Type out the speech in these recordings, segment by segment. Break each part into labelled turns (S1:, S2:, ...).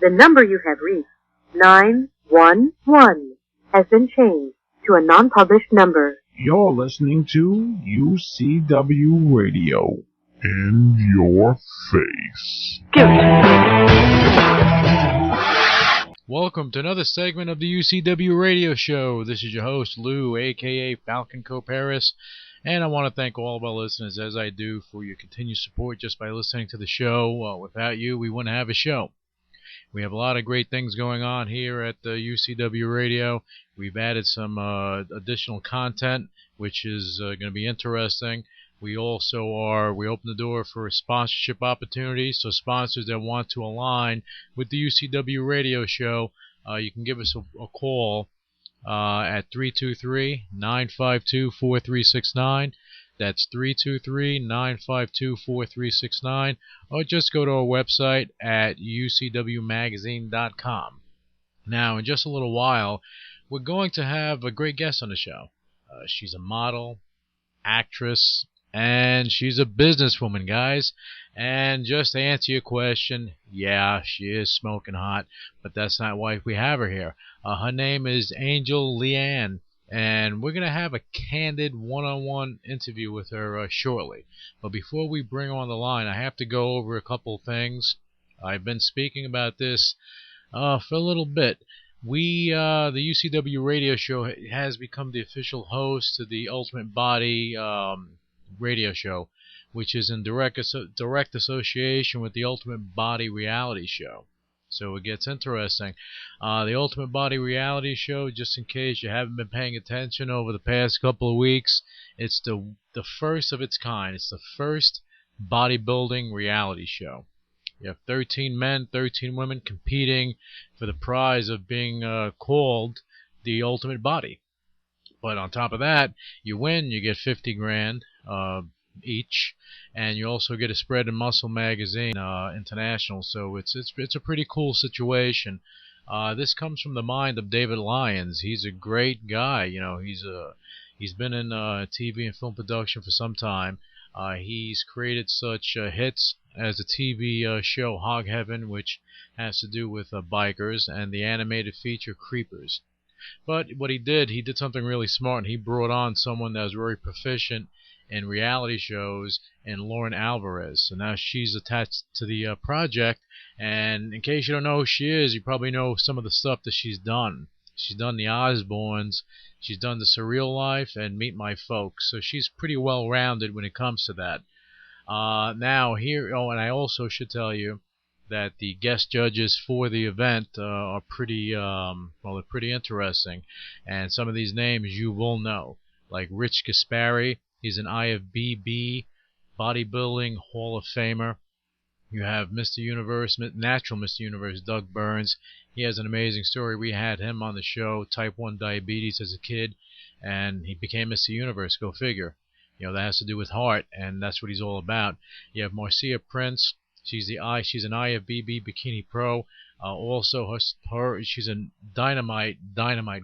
S1: The number you have reached, 911, has been changed to a non-published number.
S2: You're listening to UCW Radio. In your face.
S3: Welcome to another segment of the UCW Radio Show. This is your host, Lou, a.k.a. Falcon Coparis, and I want to thank all of our listeners, as I do, for your continued support just by listening to the show. Without you, we wouldn't have a show. We have a lot of great things going on here at the UCW Radio. We've added some additional content, which is going to be interesting. We also we open the door for sponsorship opportunities, so sponsors that want to align with the UCW Radio Show, you can give us a call at 323-952-4369. That's 323-952-4369, or just go to our website at ucwmagazine.com. Now, in just a little while, we're going to have a great guest on the show. She's a model, actress, and she's a businesswoman, guys. And just to answer your question, yeah, she is smoking hot, but that's not why we have her here. Her name is Angel Leanne, and we're going to have a candid one-on-one interview with her shortly. But before we bring her on the line, I have to go over a couple things. I've been speaking about this for a little bit. The UCW Radio Show has become the official host of the Ultimate Body Radio Show, which is in direct association with the Ultimate Body Reality Show. So it gets interesting. The Ultimate Body Reality Show, just in case you haven't been paying attention over the past couple of weeks, it's the first of its kind. It's the first bodybuilding reality show. You have 13 men, 13 women competing for the prize of being called the Ultimate Body. But on top of that, you win, you get 50 grand each, and you also get a Spread in Muscle magazine international. So it's a pretty cool situation. This comes from the mind of David Lyons. He's a great guy. You know, he's been in TV and film production for some time. He's created such hits as the TV show Hog Heaven, which has to do with bikers, and the animated feature Creepers. But what he did something really smart, and he brought on someone that was very proficient in reality shows, and Lauren Alvarez. So now she's attached to the project, and in case you don't know who she is, you probably know some of the stuff that she's done. She's done the Osbournes, she's done the Surreal Life, and Meet My Folks. So she's pretty well-rounded when it comes to that. Now here, and I also should tell you that the guest judges for the event are pretty, they're pretty interesting. And some of these names you will know, like Rich Gaspari. He's an IFBB bodybuilding Hall of Famer. You have Mr. Universe, natural Mr. Universe, Doug Burns. He has an amazing story. We had him on the show, type 1 diabetes as a kid, and he became Mr. Universe. Go figure. You know, that has to do with heart, and that's what he's all about. You have Marcia Prince. She's an IFBB bikini pro. Also, she's a dynamite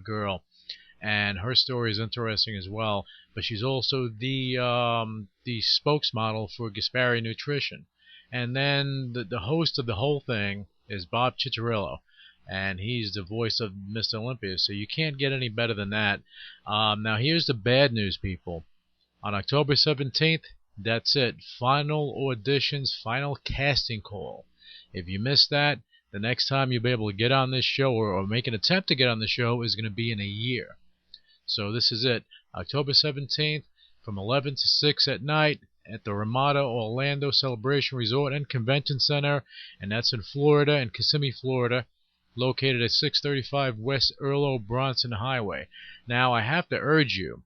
S3: girl, and her story is interesting as well. But she's also the spokesmodel for Gaspari Nutrition. And then the host of the whole thing is Bob Cicciarillo, and he's the voice of Mr. Olympia. So you can't get any better than that. Now here's the bad news, people. On October 17th, that's it. Final auditions, final casting call. If you miss that, the next time you'll be able to get on this show or make an attempt to get on the show is going to be in a year. So this is it. October 17th from 11 to 6 at night at the Ramada Orlando Celebration Resort and Convention Center, and that's in Florida, in Kissimmee, Florida, located at 635 West Earlo Bronson Highway. Now, I have to urge you,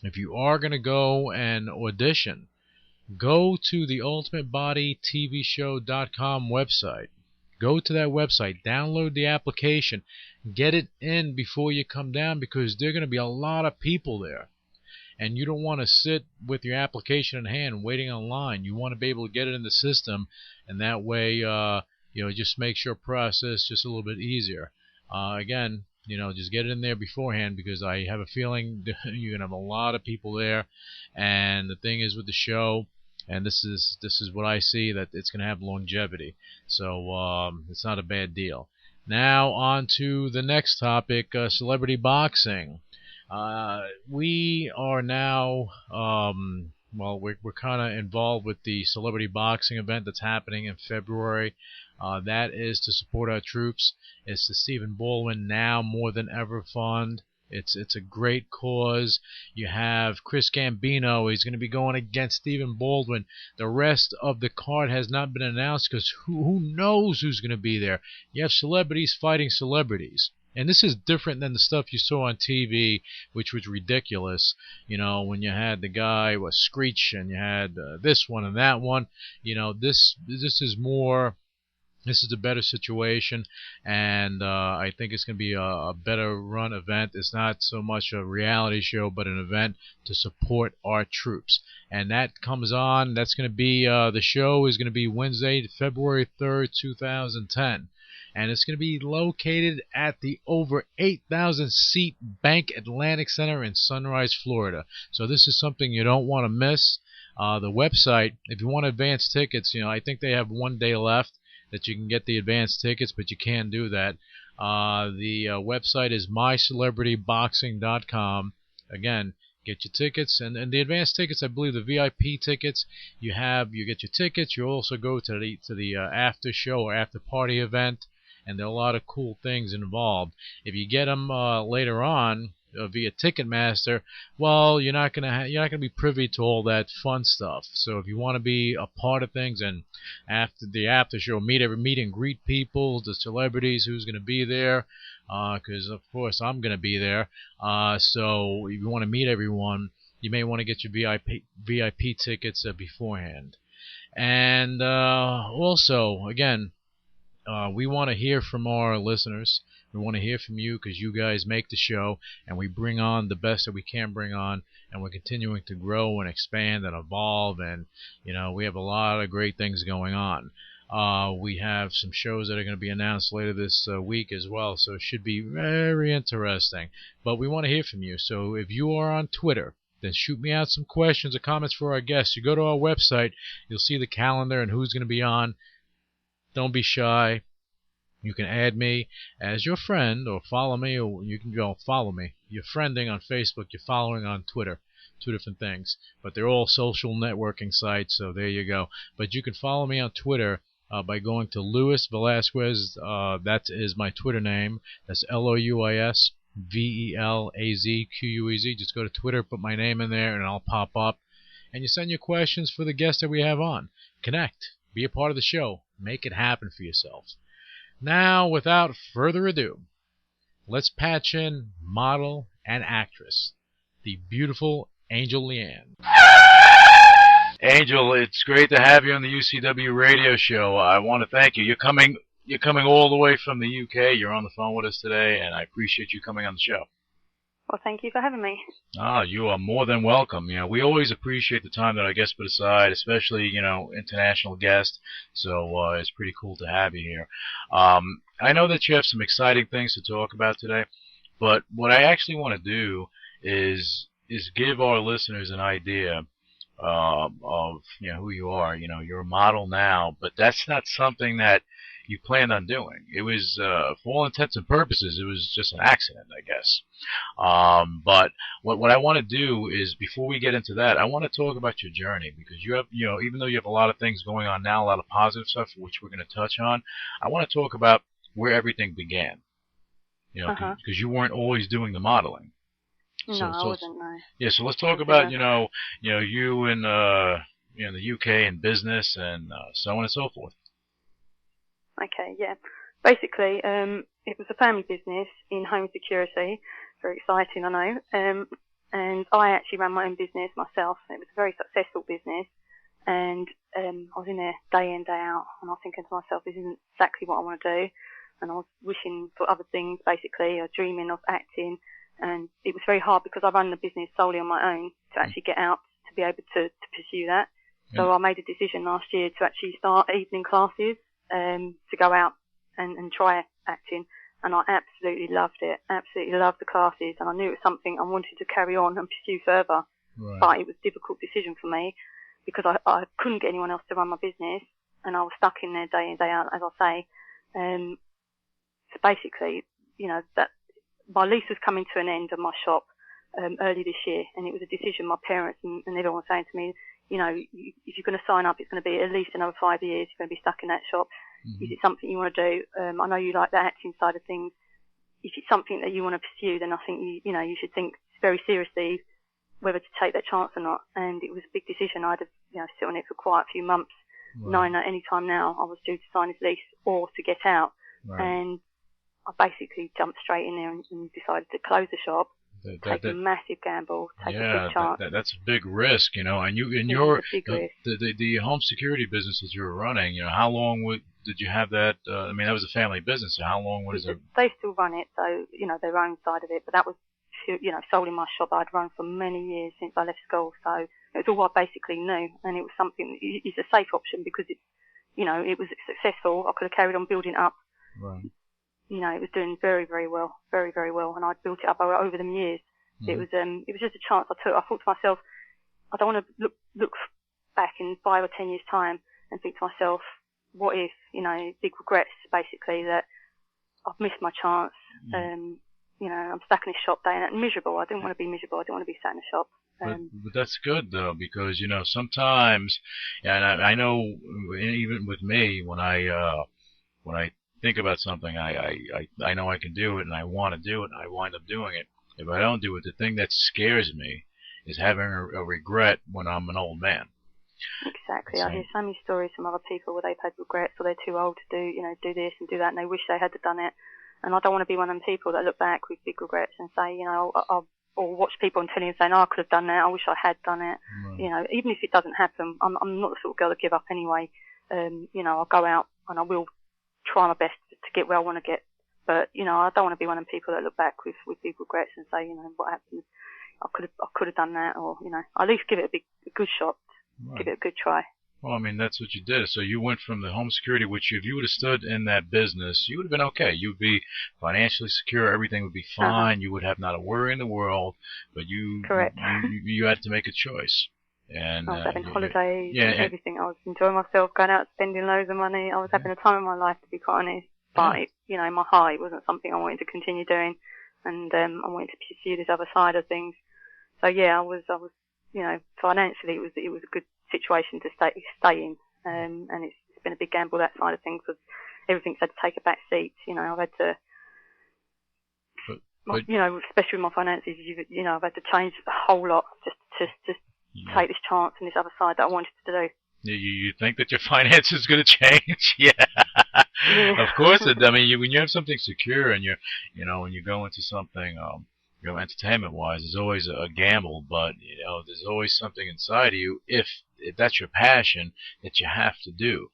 S3: if you are going to go and audition, go to the UltimateBodyTVShow.com website. Go to that website, download the application, get it in before you come down, because there are going to be a lot of people there. And you don't want to sit with your application in hand waiting online. You want to be able to get it in the system, and that way, it just makes your process just a little bit easier. Again, just get it in there beforehand, because I have a feeling you're going to have a lot of people there. And the thing is with the show, and this is what I see, that it's going to have longevity. So it's not a bad deal. Now on to the next topic, celebrity boxing. We are now, well, we're kind of involved with the celebrity boxing event that's happening in February. That is to support our troops. It's the Stephen Baldwin Now More Than Ever Fund. It's a great cause. You have Chris Gambino. He's going to be going against Stephen Baldwin. The rest of the card has not been announced because who knows who's going to be there. You have celebrities fighting celebrities. And this is different than the stuff you saw on TV, which was ridiculous. You know, when you had the guy was Screech, and you had this one and that one. You know, this is more. This is a better situation, and I think it's going to be a better run event. It's not so much a reality show, but an event to support our troops. And that comes on. That's going to be the show is going to be Wednesday, February 3rd, 2010. And it's going to be located at the over 8,000 seat Bank Atlantic Center in Sunrise, Florida. So this is something you don't want to miss. The website, if you want advance tickets, I think they have 1 day left that you can get the advance tickets, but you can do that. The website is mycelebrityboxing.com. Again, get your tickets, and the advance tickets, I believe the VIP tickets, you get your tickets. You also go to the after show or after party event, and there are a lot of cool things involved. If you get them later on via Ticketmaster, well, you're not gonna be privy to all that fun stuff. So if you want to be a part of things, and after the after show, meet and greet people, the celebrities, who's gonna be there, because of course I'm gonna be there. So if you want to meet everyone, you may want to get your VIP tickets beforehand. And also, again, we want to hear from our listeners. We want to hear from you because you guys make the show, and we bring on the best that we can bring on, and we're continuing to grow and expand and evolve, and we have a lot of great things going on. We have some shows that are going to be announced later this week as well, so it should be very interesting. But we want to hear from you, so if you are on Twitter, then shoot me out some questions or comments for our guests. You go to our website, you'll see the calendar and who's going to be on. Don't be shy. You can add me as your friend, or follow me, or you can go follow me. You're friending on Facebook, you're following on Twitter. Two different things. But they're all social networking sites, so there you go. But you can follow me on Twitter by going to Louis Velazquez. That is my Twitter name. That's LouisVelazquez. Just go to Twitter, put my name in there, and I'll pop up. And you send your questions for the guests that we have on. Connect. Be a part of the show. Make it happen for yourself. Now, without further ado, let's patch in model and actress, the beautiful Angel Leanne. Angel, it's great to have you on the UCW radio show. I want to thank you. You're coming all the way from the UK. You're on the phone with us today, and I appreciate you coming on the show.
S4: Well, thank you for having me.
S3: You are more than welcome. We always appreciate the time that our guests put aside, especially, international guests. So it's pretty cool to have you here. I know that you have some exciting things to talk about today, but what I actually want to do is give our listeners an idea of who you are. You're a model now, but that's not something that you planned on doing. It was, for all intents and purposes, it was just an accident, I guess. But what I want to do is, before we get into that, I want to talk about your journey, because you have, even though you have a lot of things going on now, a lot of positive stuff, which we're going to touch on, I want to talk about where everything began. Because you weren't always doing the modeling.
S4: No, I wasn't, no.
S3: Yeah, so let's talk about, you in the UK and business and so on and so forth.
S4: Okay, yeah. Basically, it was a family business in home security. Very exciting, I know. And I actually ran my own business myself. It was a very successful business. And I was in there day in, day out. And I was thinking to myself, this isn't exactly what I want to do. And I was wishing for other things, basically, or dreaming of acting. And it was very hard because I run the business solely on my own to actually get out to be able to pursue that. So I made a decision last year to actually start evening classes. To go out and try acting, and I absolutely loved it. Absolutely loved the classes, and I knew it was something I wanted to carry on and pursue further.
S3: Right.
S4: But it was a difficult decision for me because I couldn't get anyone else to run my business, and I was stuck in there day in, day out, as I say. So basically, that my lease was coming to an end of my shop early this year, and it was a decision my parents and everyone was saying to me, if you're going to sign up, it's going to be at least another 5 years. You're going to be stuck in that shop. Mm-hmm. Is it something you want to do? I know you like the acting side of things. If it's something that you want to pursue, then I think you should think very seriously whether to take that chance or not. And it was a big decision. I'd have sit on it for quite a few months, knowing that any time now I was due to sign this lease or to get out. Right. And I basically jumped straight in there and decided to close the shop. Take a massive gamble, take a big chance.
S3: That's a big risk, and the home security business that you were running, how long did you have that? That was a family business. So how long was it?
S4: They still run it, so their own side of it. But that was, sold in my shop. I'd run for many years since I left school, so it was all I basically knew, and it was something. It's a safe option because it was successful. I could have carried on building up. Right. It was doing very, very well, very, very well, and I'd built it up over the years. Mm-hmm. It was just a chance I took. I thought to myself, I don't want to look back in 5 or 10 years' time and think to myself, what if, big regrets basically that I've missed my chance. Mm-hmm. I'm stuck in this shop day and miserable. I didn't want to be miserable. I didn't want to be sat in a shop.
S3: But that's good though, because sometimes, and I know even with me when I think about something, I know I can do it and I want to do it and I wind up doing it. If I don't do it, the thing that scares me is having a regret when I'm an old man.
S4: Exactly. I hear so many stories from other people where they've had regrets or they're too old to do this and do that, and they wish they had done it. And I don't want to be one of them people that look back with big regrets and say, or watch people on telly and saying, I could have done that. I wish I had done it. Right. Even if it doesn't happen, I'm not the sort of girl to give up anyway. I'll go out and I will try my best to get where I want to get. But, I don't want to be one of them people that look back with big regrets and say, what happened? I could have done that, or, at least give it a good shot. Right. Give it a good try.
S3: Well, that's what you did. So you went from the home security, which if you would have stood in that business, you would have been okay. You'd be financially secure. Everything would be fine. You would have not a worry in the world. But
S4: Correct.
S3: You had to make a choice. And
S4: I was having holidays and everything. I was enjoying myself, going out, spending loads of money. I was having a time of my life, to be quite honest. But, in my heart, it wasn't something I wanted to continue doing. And I wanted to pursue this other side of things. So, I was financially, it was a good situation to stay in. And it's been a big gamble, that side of things, because everything's had to take a back seat. I've had to, especially with my finances, I've had to change a whole lot just to take this chance and this other side that I wanted to do.
S3: You think that your finances is going to change? Yeah. Of course it. When you have something secure and when you go into something, entertainment-wise, there's always a gamble, but there's always something inside of you if that's your passion that you have to do.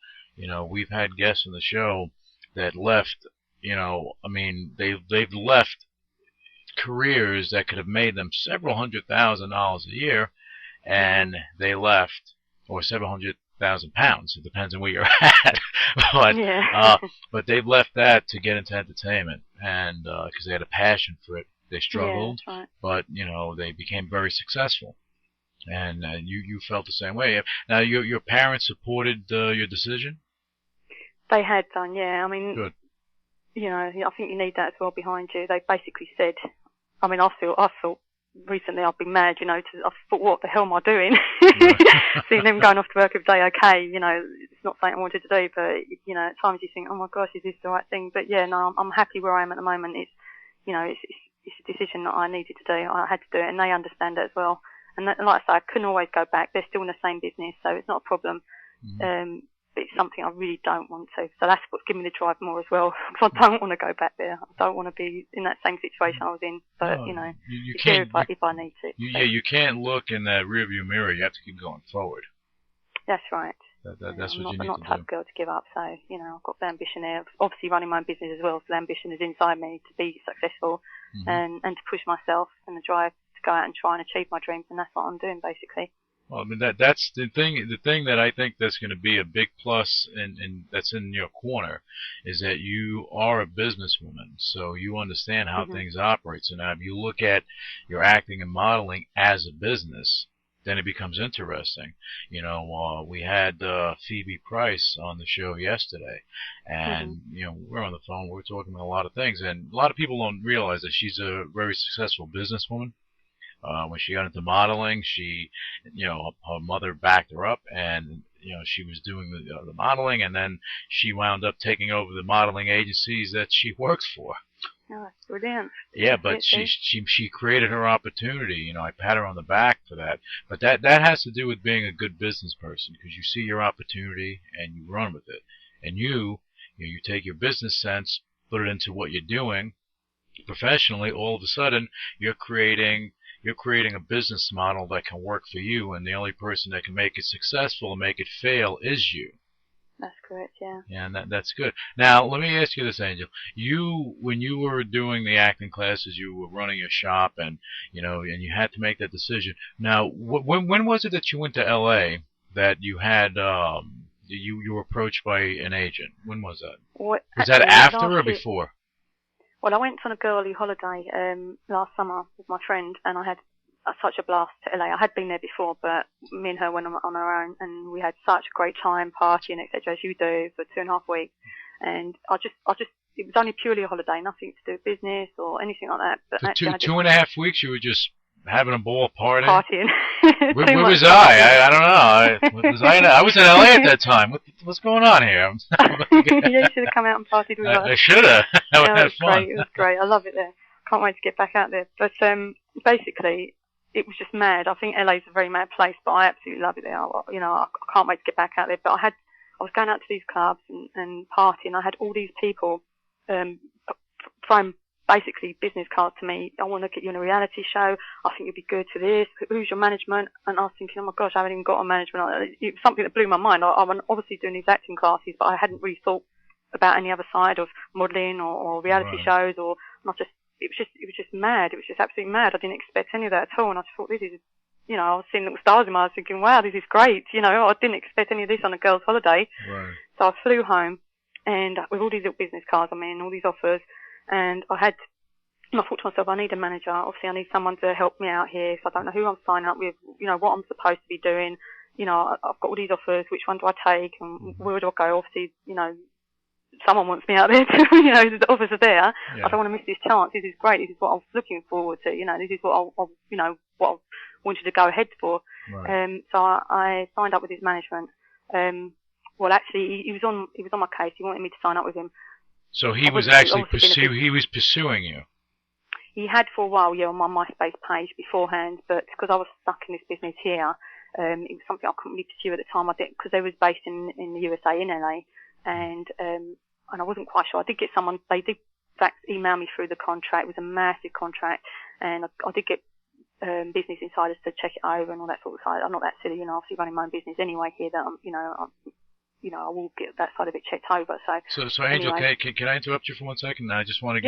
S3: We've had guests on the show that left. They've left careers that could have made them several $100,000 a year, and they left, or several £100,000. It depends on where you're at. But they've left that to get into entertainment, and because they had a passion for it. They struggled,
S4: right.
S3: But they became very successful. And you felt the same way. Now, your parents supported your decision?
S4: They had done, yeah.
S3: Good.
S4: I think you need that as well behind you. They basically said, I thought recently I've been mad, I thought, what the hell am I doing? Seeing them going off to work every day, okay, it's not something I wanted to do, but, at times you think, oh my gosh, is this the right thing? But yeah, no, I'm happy where I am at the moment. It's a decision that I needed to do. I had to do it, and they understand it as well. And like I say, I couldn't always go back. They're still in the same business, so it's not a problem. Mm-hmm. But it's something I really don't want to. So that's what's given me the drive more as well, because I don't want to go back there. I don't want to be in that same situation I was in. But,
S3: you can't,
S4: if I need to.
S3: You can't look in that rearview mirror. You have to keep going forward.
S4: That's right.
S3: That's what you need to do.
S4: I'm not the type of girl to give up, so, I've got the ambition there. Obviously running my own business as well, so the ambition is inside me to be successful, and to push myself and the drive to go out and try and achieve my dreams, and that's what I'm doing, basically.
S3: Well, that's the thing that I think that's going to be a big plus and that's in your corner is that you are a businesswoman, so you understand how things operate. So now if you look at your acting and modeling as a business, then it becomes interesting. We had Phoebe Price on the show yesterday, and we're on the phone. We're talking about a lot of things, and a lot of people don't realize that she's a very successful businesswoman. When she got into modeling, her mother backed her up, and she was doing the modeling, and then she wound up taking over the modeling agencies that she works for.
S4: Oh, that's brilliant.
S3: Yeah, but she created her opportunity. I pat her on the back for that. But that has to do with being a good business person, because you see your opportunity and you run with it. And you take your business sense, put it into what you're doing professionally. All of a sudden, you're creating a business model that can work for you, and the only person that can make it successful and make it fail is you.
S4: That's correct, yeah.
S3: Yeah, and that's good. Now, let me ask you this, Angel. When you were doing the acting classes, you were running a shop, and and you had to make that decision. Now, when was it that you went to L.A. that you had you were approached by an agent? When was that? Was that after or before?
S4: Well, I went on a girly holiday last summer with my friend, and I had such a blast to LA. I had been there before, but me and her went on our own, and we had such a great time partying, etc., as you do, for 2.5 weeks. And I just, it was only purely a holiday, nothing to do with business or anything like that. But
S3: for
S4: actually,
S3: 2.5 weeks, you were just having a ball partying. Where was I don't know. I was in LA at that time. What's going on here?
S4: You should have come out and partied with us.
S3: I should have. That would have fun.
S4: Great. It was great. I love it there. Can't wait to get back out there. But basically, it was just mad. I think LA's a very mad place, but I absolutely love it there. I can't wait to get back out there. But I was going out to these clubs and partying. I had all these people throwing basically business cards to me. I want to get you in a reality show. I think you'd be good for this. Who's your management? And I was thinking, oh my gosh, I haven't even got a management. It was something that blew my mind. I'm obviously doing these acting classes, but I hadn't really thought about any other side of modelling or reality shows, or not just. It was just mad. It was just absolutely mad. I didn't expect any of that at all, and I just thought, this is, I was seeing little stars in my eyes, thinking, wow, this is great. I didn't expect any of this on a girl's holiday.
S3: Right.
S4: So I flew home, and with all these little business cards, all these offers, and I thought to myself, I need a manager. Obviously, I need someone to help me out here. So I don't know who I'm signing up with, what I'm supposed to be doing. I've got all these offers. Which one do I take, and where do I go? Obviously, someone wants me out there too, the offers are there. Yeah. I don't want to miss this chance. This is great. This is what I was looking forward to. This is what I what I wanted to go ahead for.
S3: Right.
S4: So I signed up with his management. Well, actually, he was on my case. He wanted me to sign up with him.
S3: So he was actually pursuing you.
S4: He had for a while, on my MySpace page beforehand, but because I was stuck in this business here, it was something I couldn't really pursue at the time. I did, because they was based in the USA, in LA, and I wasn't quite sure. I did get someone, they did email me through the contract. It was a massive contract, and I did get Business Insiders to check it over and all that sort of side. I'm not that silly, obviously running my own business anyway here, that I will get that side of it checked over.
S3: So Angel, anyway. Can I interrupt you for 1 second? I just want to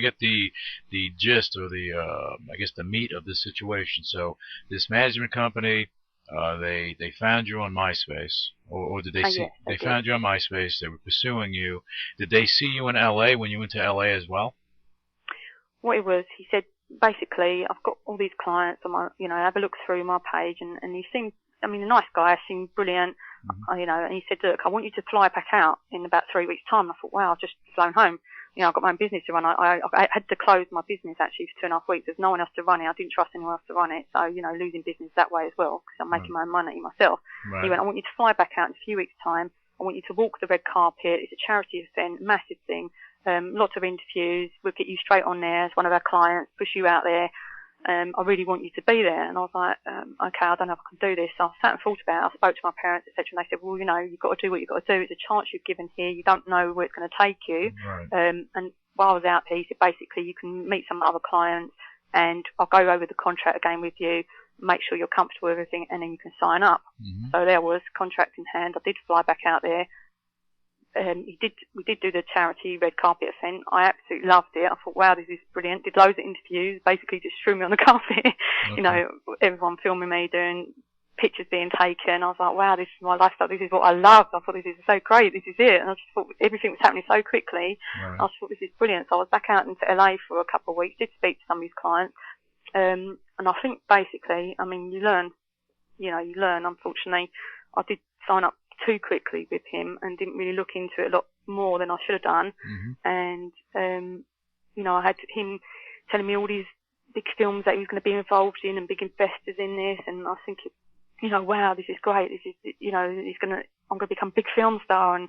S3: get the gist, or I guess the meat of this situation. So this management company, they found you on MySpace, or did they see? Yes, they found you on MySpace. They were pursuing you. Did they see you in LA when you went to LA as well?
S4: What it was, he said, basically, I've got all these clients on my, have a look through my page, and he seemed, a nice guy, seemed brilliant, and he said, look, I want you to fly back out in about 3 weeks' time. And I thought, wow, I've just flown home. I've got my own business to run. I had to close my business actually for 2.5 weeks. There's no one else to run it. I didn't trust anyone else to run it. So, losing business that way as well, because I'm making my own money myself.
S3: Right.
S4: He went, I want you to fly back out in a few weeks' time. I want you to walk the red carpet. It's a charity event, massive thing. Lots of interviews. We'll get you straight on there as one of our clients, push you out there. I really want you to be there. And I was like, okay, I don't know if I can do this. So I sat and thought about it. I spoke to my parents, etc. And they said, well, you've got to do what you've got to do. It's a chance you're given here. You don't know where it's going to take you.
S3: Right.
S4: And while I was out there, he said, basically, you can meet some other clients, and I'll go over the contract again with you, make sure you're comfortable with everything, and then you can sign up.
S3: Mm-hmm.
S4: So there was contract in hand. I did fly back out there. We did do the charity red carpet event. I absolutely loved it. I thought, wow, this is brilliant. Did loads of interviews. Basically, just threw me on the carpet. Okay. Everyone filming me, doing pictures being taken. I was like, wow, this is my lifestyle. This is what I love. I thought, this is so great. This is it. And I just thought everything was happening so quickly.
S3: Right.
S4: I just thought, this is brilliant. So I was back out into LA for a couple of weeks. Did speak to some of these clients. And I think basically, you learn you learn. Unfortunately, I did sign up too quickly with him and didn't really look into it a lot more than I should have done. And, I had him telling me all these big films that he was going to be involved in and big investors in this. And I was thinking, wow, this is great. This is, I'm going to become a big film star and,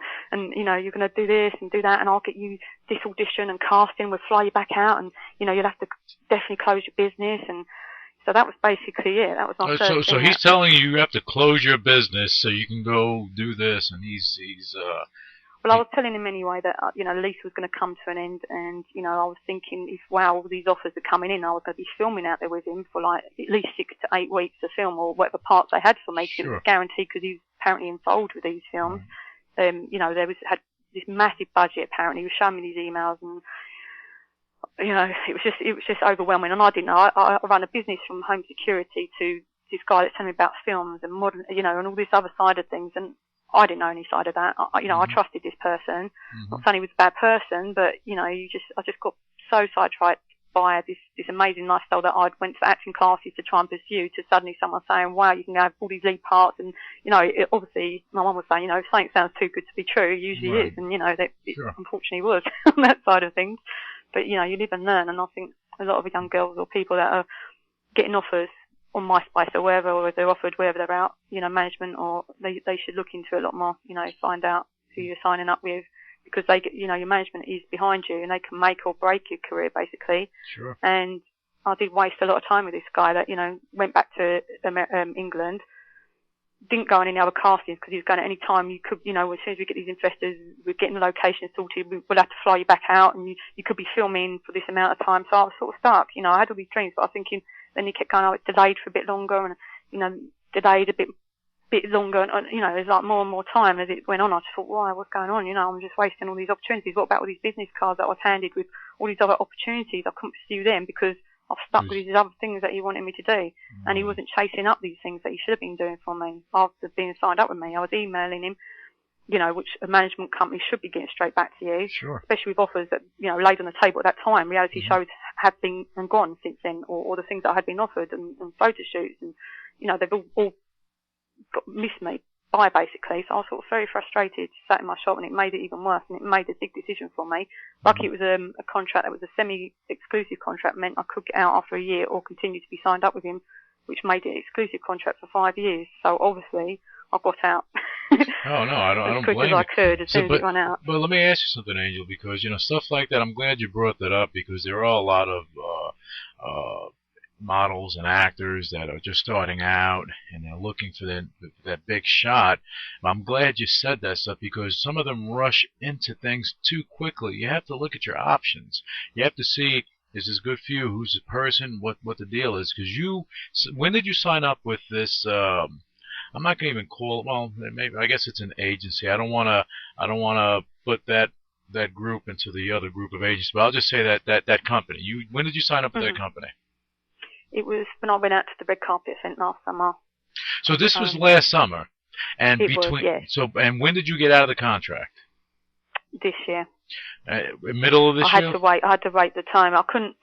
S4: you're going to do this and do that and I'll get you this audition and casting. We'll fly you back out and, you'll have to definitely close your business. And so that was basically it. That was my first
S3: So
S4: thing.
S3: he's telling you have to close your business so you can go do this, and he's
S4: Well, I was telling him anyway that, the lease was going to come to an end and, I was thinking all these offers are coming in, I was going to be filming out there with him for like at least 6 to 8 weeks to film or whatever parts they had for me. Sure. It was guaranteed because he was apparently involved with these films. There had this massive budget apparently. He was showing me these emails and, it was just overwhelming. And I didn't know. I run a business from home security to this guy that's telling me about films and modern, and all this other side of things. And I didn't know any side of that. I trusted this person. Not saying he was a bad person, but I just got so sidetracked by this amazing lifestyle that I went to acting classes to try and pursue. To suddenly someone saying, "Wow, you can have all these lead parts," and obviously my mum was saying, if something sounds too good to be true, it usually is, and that it unfortunately was on that side of things. But you live and learn, and I think a lot of young girls or people that are getting offers on MySpace or wherever, or if they're offered wherever they're out, management, or they should look into it a lot more, find out who you're signing up with, because they get, your management is behind you and they can make or break your career basically. Sure. And I did waste a lot of time with this guy that, went back to England, didn't go on any other castings because he was going at any time you could, as soon as we get these investors, we're getting the location sorted, we'll have to fly you back out and you could be filming for this amount of time. So I was sort of stuck, I had all these dreams, but I was thinking, then he kept going, it's delayed for a bit longer and, delayed a bit longer and, there's like more and more time as it went on. I just thought, why, what's going on? I'm just wasting all these opportunities. What about all these business cards that I was handed with all these other opportunities? I couldn't pursue them because I've stuck with these other things that he wanted me to do. And he wasn't chasing up these things that he should have been doing for me after being signed up with me. I was emailing him, which a management company should be getting straight back to you, especially with offers that, laid on the table at that time. Reality shows have been and gone since then, or the things that I had been offered and photo shoots and, they've all missed me by basically. So I was sort of very frustrated, sat in my shop, and it made it even worse, and it made a big decision for me. Lucky it was a contract that was a semi-exclusive contract, meant I could get out after a year or continue to be signed up with him, which made it an exclusive contract for 5 years. So obviously I got out.
S3: Oh no, I don't blame you.
S4: As quick as I could, as soon as it ran out.
S3: But let me ask you something, Angel, because stuff like that. I'm glad you brought that up because there are a lot of models and actors that are just starting out and they're looking for that big shot. I'm glad you said that stuff because some of them rush into things too quickly. You have to look at your options. You have to see, is this good for you? Who's the person? What the deal is? Because when did you sign up with this? I'm not going to even call it. Well, maybe I guess it's an agency. I don't want to put that group into the other group of agencies, but I'll just say that company. When did you sign up with that company?
S4: It was when I went out to the red carpet event last summer.
S3: So this was last summer, and and when did you get out of the contract?
S4: This year.
S3: Middle of this year.
S4: I had to wait the time. I couldn't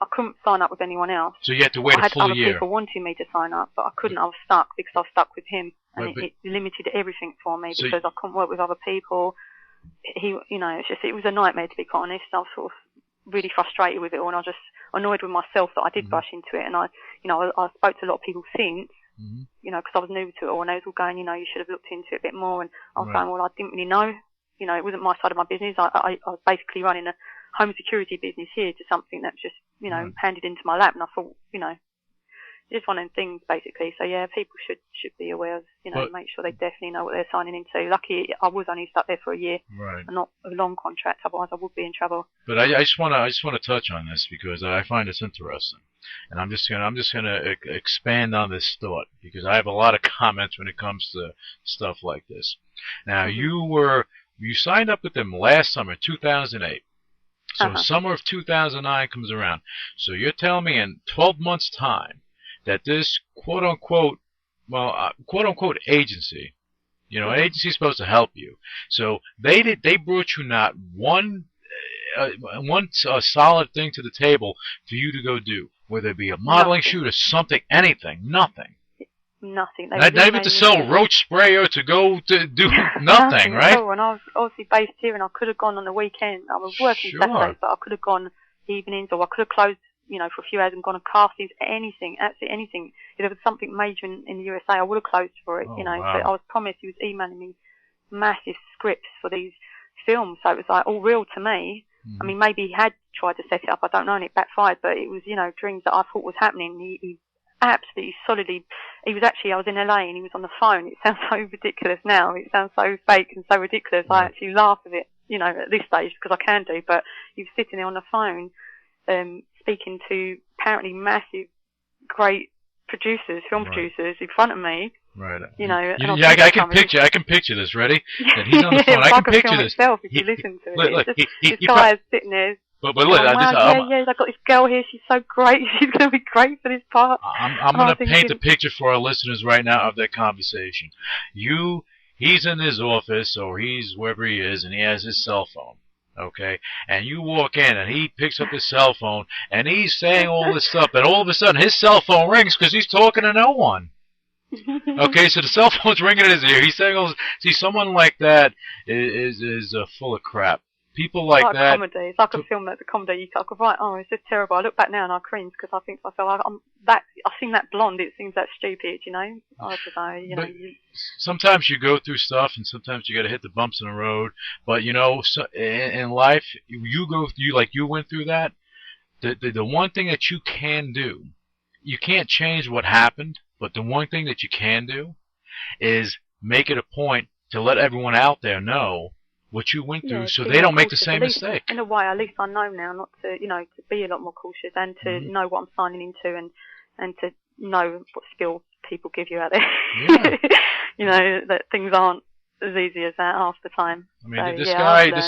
S4: sign up with anyone else.
S3: So you had to wait a full year.
S4: I had other people wanting me to sign up, but I couldn't. I was stuck because I was stuck with him, and it limited everything for me because I couldn't work with other people. It was a nightmare to be quite honest. I was sort of really frustrated with it all, and I was just annoyed with myself that I did rush into it. And I spoke to a lot of people since, because I was new to it all, and they was all going, you should have looked into it a bit more. And I was going, well, I didn't really know. It wasn't my side of my business. I was basically running a home security business here to something that was just, handed into my lap. And I thought, just one of them things basically. So yeah, people should be aware of, make sure they definitely know what they're signing into. Lucky I was only stuck there for a year, and not a long contract. Otherwise I would be in trouble.
S3: But I just want to touch on this because I find this interesting, and I'm just gonna expand on this thought because I have a lot of comments when it comes to stuff like this. Now you signed up with them last summer, 2008. So summer of 2009 comes around. So you're telling me in 12 months' time that this quote-unquote agency, an agency is supposed to help you. So they brought you not one solid thing to the table for you to go do, whether it be a modeling shoot or something, anything, nothing.
S4: nothing.
S3: Not even to sell roach spray or to go to do nothing, right?
S4: No, and I was obviously based here, and I could have gone on the weekend. I was working Saturdays, but I could have gone evenings, or I could have closed, for a few hours and gone on castings, anything, absolutely anything. If there was something major in the USA, I would have closed for it,
S3: Wow.
S4: But I was promised. He was emailing me massive scripts for these films, so it was like all real to me. I mean, maybe he had tried to set it up, I don't know, and it backfired, but it was, dreams that I thought was happening. He absolutely solidly, I was in LA and he was on the phone. It sounds so ridiculous now. It sounds so fake and so ridiculous. I actually laugh at it, at this stage, because I can do, but he was sitting there on the phone, speaking to apparently massive, great producers, film producers in front of me.
S3: Right.
S4: I
S3: can picture this. Ready? That he's on the phone. I can picture this.
S4: Itself, if you listen to it.
S3: Look,
S4: this guy is sitting there.
S3: But look,
S4: I've got this girl here. She's so great. She's going to be great for this part.
S3: I'm going to paint the picture for our listeners right now of that conversation. He's in his office, or he's wherever he is, and he has his cell phone. Okay, and you walk in, and he picks up his cell phone, and he's saying all this stuff, and all of a sudden his cell phone rings because he's talking to no one. Okay, so the cell phone's ringing in his ear. He's saying all this. See, someone like that is full of crap. People like that.
S4: Comedy. It's like a film that's a comedy. You go, right, it's just terrible. I look back now and I cringe because I think to myself, I've seen that blonde. It seems that stupid, I don't know,
S3: Sometimes you go through stuff, and sometimes you got to hit the bumps in the road. But so in life, you went through that. The one thing that you can do, you can't change what happened, but the one thing that you can do is make it a point to let everyone out there know what you went through, so they don't make the same mistake.
S4: In a way, at least I know now not to, to be a lot more cautious, and to know what I'm signing into, and to know what skill people give you out there.
S3: Yeah.
S4: That things aren't as easy as that half the time.
S3: I mean, this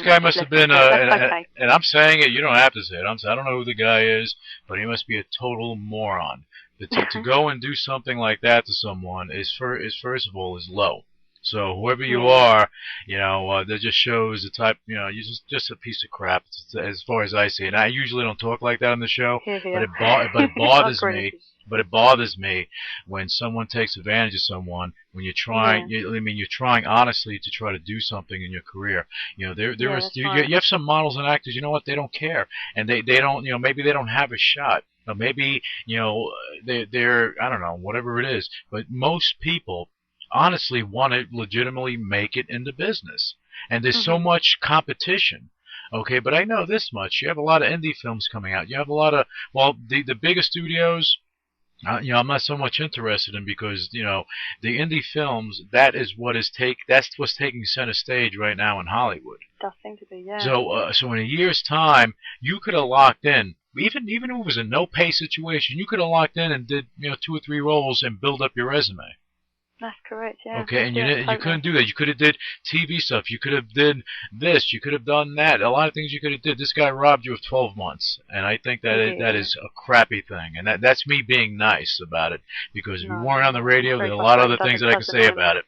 S3: guy must have been and I'm saying it. You don't have to say it. I don't know who the guy is, but he must be a total moron. To go and do something like that to someone is first of all is low. So whoever you are, that just shows the type, you're just a piece of crap as far as I see it. And I usually don't talk like that on the show, but it bothers me. But it bothers me when someone takes advantage of someone, when you're trying, you're trying honestly to try to do something in your career. You have some models and actors, they don't care. And they don't, maybe they don't have a shot. Or maybe, they're, I don't know, whatever it is. But most people honestly want to legitimately make it in the business. And there's so much competition. Okay, but I know this much. You have a lot of indie films coming out. You have a lot of, the bigger studios, I'm not so much interested in, because, the indie films, that's what's taking center stage right now in Hollywood.
S4: Does seem to be, yeah.
S3: So in a year's time, you could have locked in, even if it was a no-pay situation, you could have locked in and did, 2 or 3 roles and build up your resume.
S4: That's correct, yeah.
S3: Okay, and you couldn't do that. You could have did TV stuff. You could have did this. You could have done that. A lot of things you could have did. This guy robbed you of 12 months, and I think that is a crappy thing. And that's me being nice about it, because if you weren't on the radio, there are a lot of other things that I can say about it.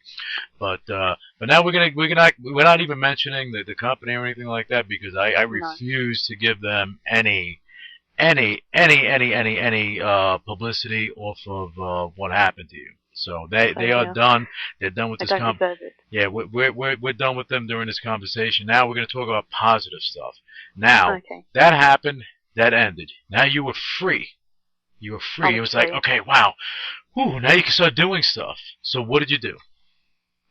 S3: But now we're not even mentioning the company or anything like that, because I refuse to give them any publicity off of what happened to you. So they are done. They're done with this conversation. Yeah, we're done with them during this conversation. Now we're going to talk about positive stuff. Now that happened. That ended. Now you were free. You were free. It was like, okay, wow. Ooh, now you can start doing stuff. So what did you do?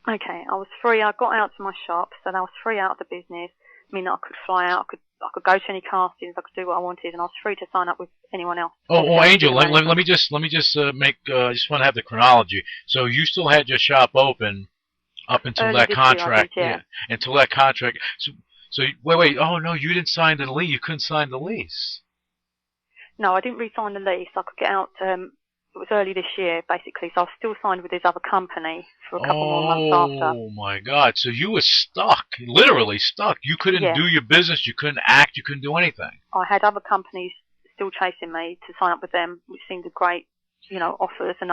S4: Okay, I was free. I got out to my shop, so I was free out of the business. I mean, I could fly out. I could go to any castings. I could do what I wanted, and I was free to sign up with anyone else.
S3: Angel, let me just make. I just want to have the chronology. So you still had your shop open up until that contract. Until that contract. So wait. Oh no, you didn't sign the lease. You couldn't sign the lease.
S4: No, I didn't re-sign the lease. I could get out. It was early this year, basically, so I was still signed with this other company for a couple more months after.
S3: Oh, my God. So you were stuck, literally stuck. You couldn't do your business, you couldn't act, you couldn't do anything. I
S4: had other companies still chasing me to sign up with them, which seemed a great, offers, and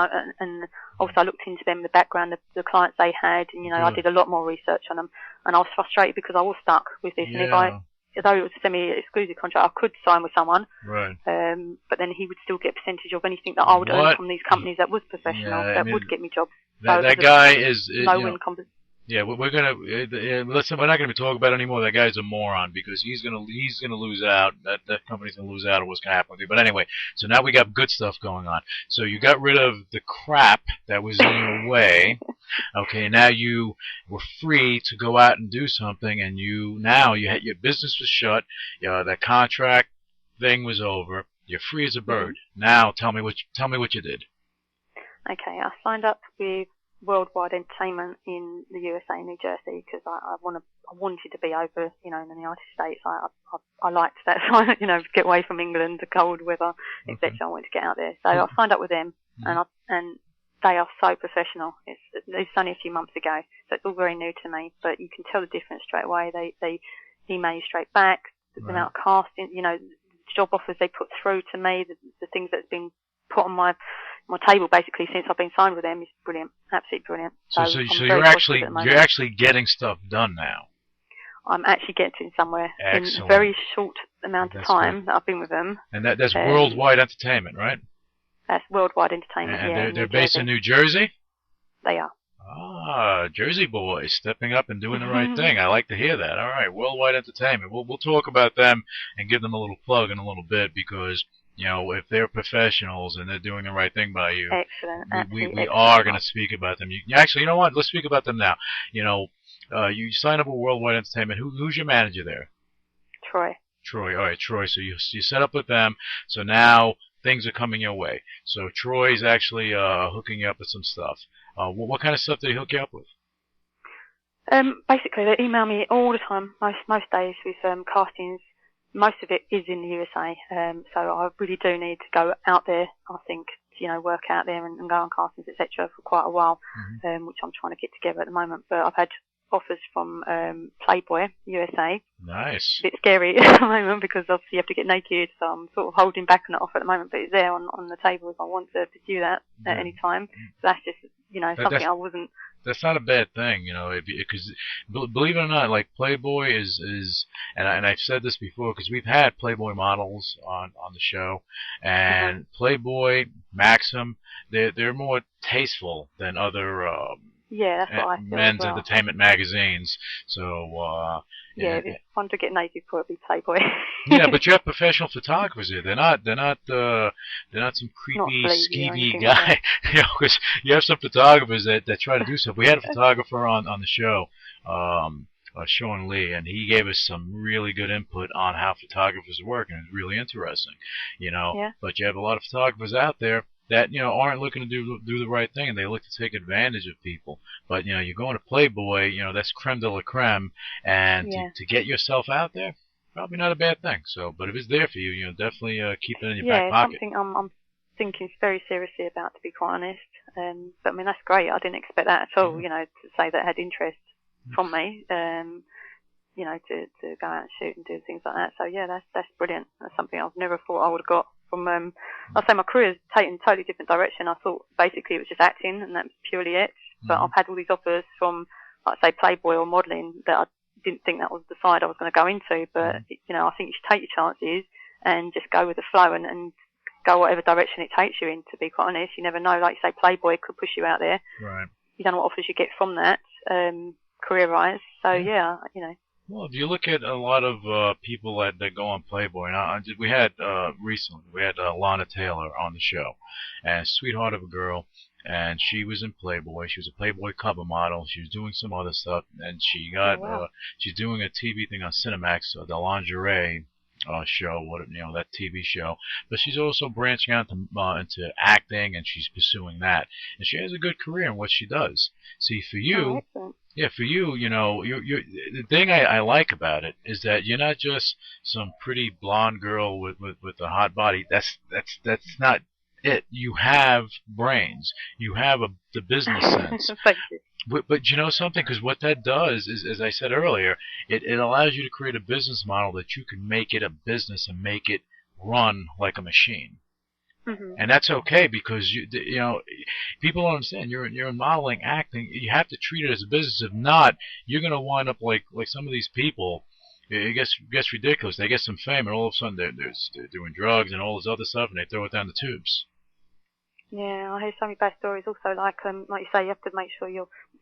S4: also I looked into them, the background, the clients they had, and, I did a lot more research on them, and I was frustrated because I was stuck with this, and although it was a semi-exclusive contract, I could sign with someone.
S3: Right.
S4: But then he would still get a percentage of anything that I would earn from these companies that was professional, would get me jobs.
S3: That guy is
S4: no-win competition.
S3: Yeah, we're gonna listen. We're not gonna talk about it anymore. That guy's a moron because he's gonna lose out. That company's gonna lose out, or what's gonna happen with you. But anyway, so now we got good stuff going on. So you got rid of the crap that was in your way. Okay, now you were free to go out and do something, and your business was shut. That contract thing was over. You're free as a bird. Now tell me what you did.
S4: Okay, I signed up with Worldwide Entertainment in the USA, New Jersey, because I wanted to be over, in the United States. I liked that, so get away from England, the cold weather, etc. I wanted to get out there, so I signed up with them, and they are so professional. It's only a few months ago, so it's all very new to me. But you can tell the difference straight away. They email you straight back. The amount of casting, job offers they put through to me, the things that's been put on my table basically since I've been signed with them is brilliant, absolutely brilliant.
S3: So you're actually getting stuff done now.
S4: I'm actually getting somewhere.
S3: Excellent.
S4: In a very short amount of time that I've been with them.
S3: And that's Worldwide Entertainment, right?
S4: That's Worldwide Entertainment.
S3: And they're based in New Jersey.
S4: They are.
S3: Ah, Jersey boys stepping up and doing the right thing. I like to hear that. All right, Worldwide Entertainment. We'll talk about them and give them a little plug in a little bit because. If they're professionals and they're doing the right thing by you,
S4: excellent.
S3: We are going to speak about them. Actually, you know what? Let's speak about them now. You sign up with Worldwide Entertainment. Who's your manager there?
S4: Troy.
S3: All right, Troy. So you set up with them. So now things are coming your way. So Troy's actually hooking you up with some stuff. What kind of stuff did he hook you up with?
S4: Basically, they email me all the time, most days with castings. Most of it is in the USA, so I really do need to go out there, I think, work out there and go on castings, etc. for quite a while, which I'm trying to get together at the moment. But I've had offers from Playboy USA.
S3: Nice.
S4: A bit scary at the moment because obviously you have to get naked, so I'm sort of holding back on that offer at the moment, but it's there on the table if I want to pursue that at any time. So that's just, something I wasn't...
S3: That's not a bad thing, because believe it or not, like Playboy is and I've said this before because we've had Playboy models on the show, and Playboy, Maxim, they're more tasteful than other
S4: that's what I feel
S3: men's
S4: well.
S3: Entertainment magazines. So
S4: if it's fun to get naked for, it'd be Playboy.
S3: Yeah, but you have professional photographers here. They're not some creepy, skeevy guy. Because you have some photographers that try to do stuff. We had a photographer on the show, Sean Lee, and he gave us some really good input on how photographers work, and it's really interesting. But you have a lot of photographers out there that aren't looking to do the right thing, and they look to take advantage of people. But you're going to Playboy, that's creme de la creme, and to get yourself out there, probably not a bad thing. So, but if it's there for you, definitely keep it in your back pocket.
S4: Yeah, something I'm thinking very seriously about, to be quite honest. But I mean, that's great. I didn't expect that at all. To say that had interest from me. To go out and shoot and do things like that. So yeah, that's brilliant. That's something I've never thought I would have got from. I'd say my career's taken a totally different direction. I thought basically it was just acting and that was purely it. But I've had all these offers from, like say, Playboy or modelling that I didn't think that was the side I was going to go into. But I think you should take your chances and just go with the flow and go whatever direction it takes you in. To be quite honest, you never know. Like you say, Playboy could push you out there.
S3: Right.
S4: You don't know what offers you get from that, career-wise. So
S3: Well, if you look at a lot of people that go on Playboy, we had recently Lana Taylor on the show, and sweetheart of a girl, and she was in Playboy. She was a Playboy cover model. She was doing some other stuff, and she got she's doing a TV thing on Cinemax, the lingerie show, that TV show. But she's also branching out into acting, and she's pursuing that, and she has a good career in what she does. See, for you. Yeah, for you, you're the thing I like about it is that you're not just some pretty blonde girl with a hot body. That's not it. You have brains. You have the business sense.
S4: Thank you.
S3: But you know something? Because what that does is, as I said earlier, it allows you to create a business model that you can make it a business and make it run like a machine. And that's okay because people don't understand. You're in modeling, acting. You have to treat it as a business. If not, you're going to wind up like some of these people it gets ridiculous. They get some fame, and all of a sudden they're doing drugs and all this other stuff, and they throw it down the tubes.
S4: Yeah, I hear so many bad stories. Also, like you say, you have to make sure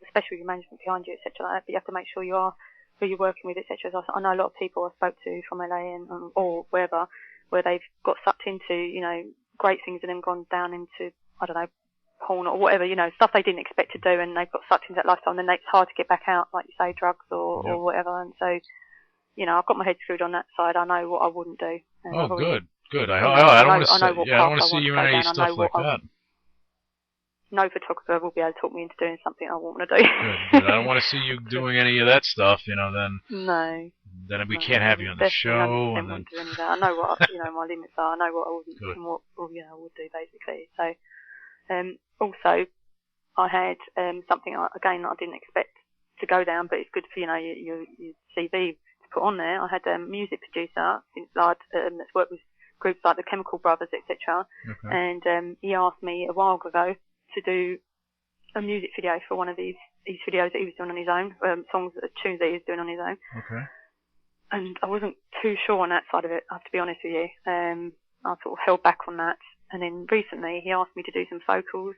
S4: especially your management behind you, etc. Like that. But you have to make sure you are who you're working with, etc. So I know a lot of people I spoke to from LA and or wherever, where they've got sucked into, great things and then gone down into, I don't know, porn or whatever, stuff they didn't expect to do, and they've got sucked into that lifestyle, and then it's hard to get back out, like you say, drugs or whatever. And so, I've got my head screwed on that side. I know what I wouldn't do.
S3: Oh, good. I don't want to see you in any stuff like that.
S4: No photographer will be able to talk me into doing something I won't want to do.
S3: Good. I don't want to see you doing any of that stuff, then.
S4: No.
S3: Then we can't have you on the show. And then...
S4: do any of that. I know what my limits are. I know what I wouldn't and what I would do basically. So, also, I had something again that I didn't expect to go down, but it's good for your CV to put on there. I had a music producer since that's worked with groups like the Chemical Brothers, etc.
S3: Okay.
S4: And he asked me a while ago to do a music video for one of his videos that he was doing on his own, tunes that he was doing on his own.
S3: Okay.
S4: And I wasn't too sure on that side of it, I have to be honest with you. I sort of held back on that. And then recently he asked me to do some vocals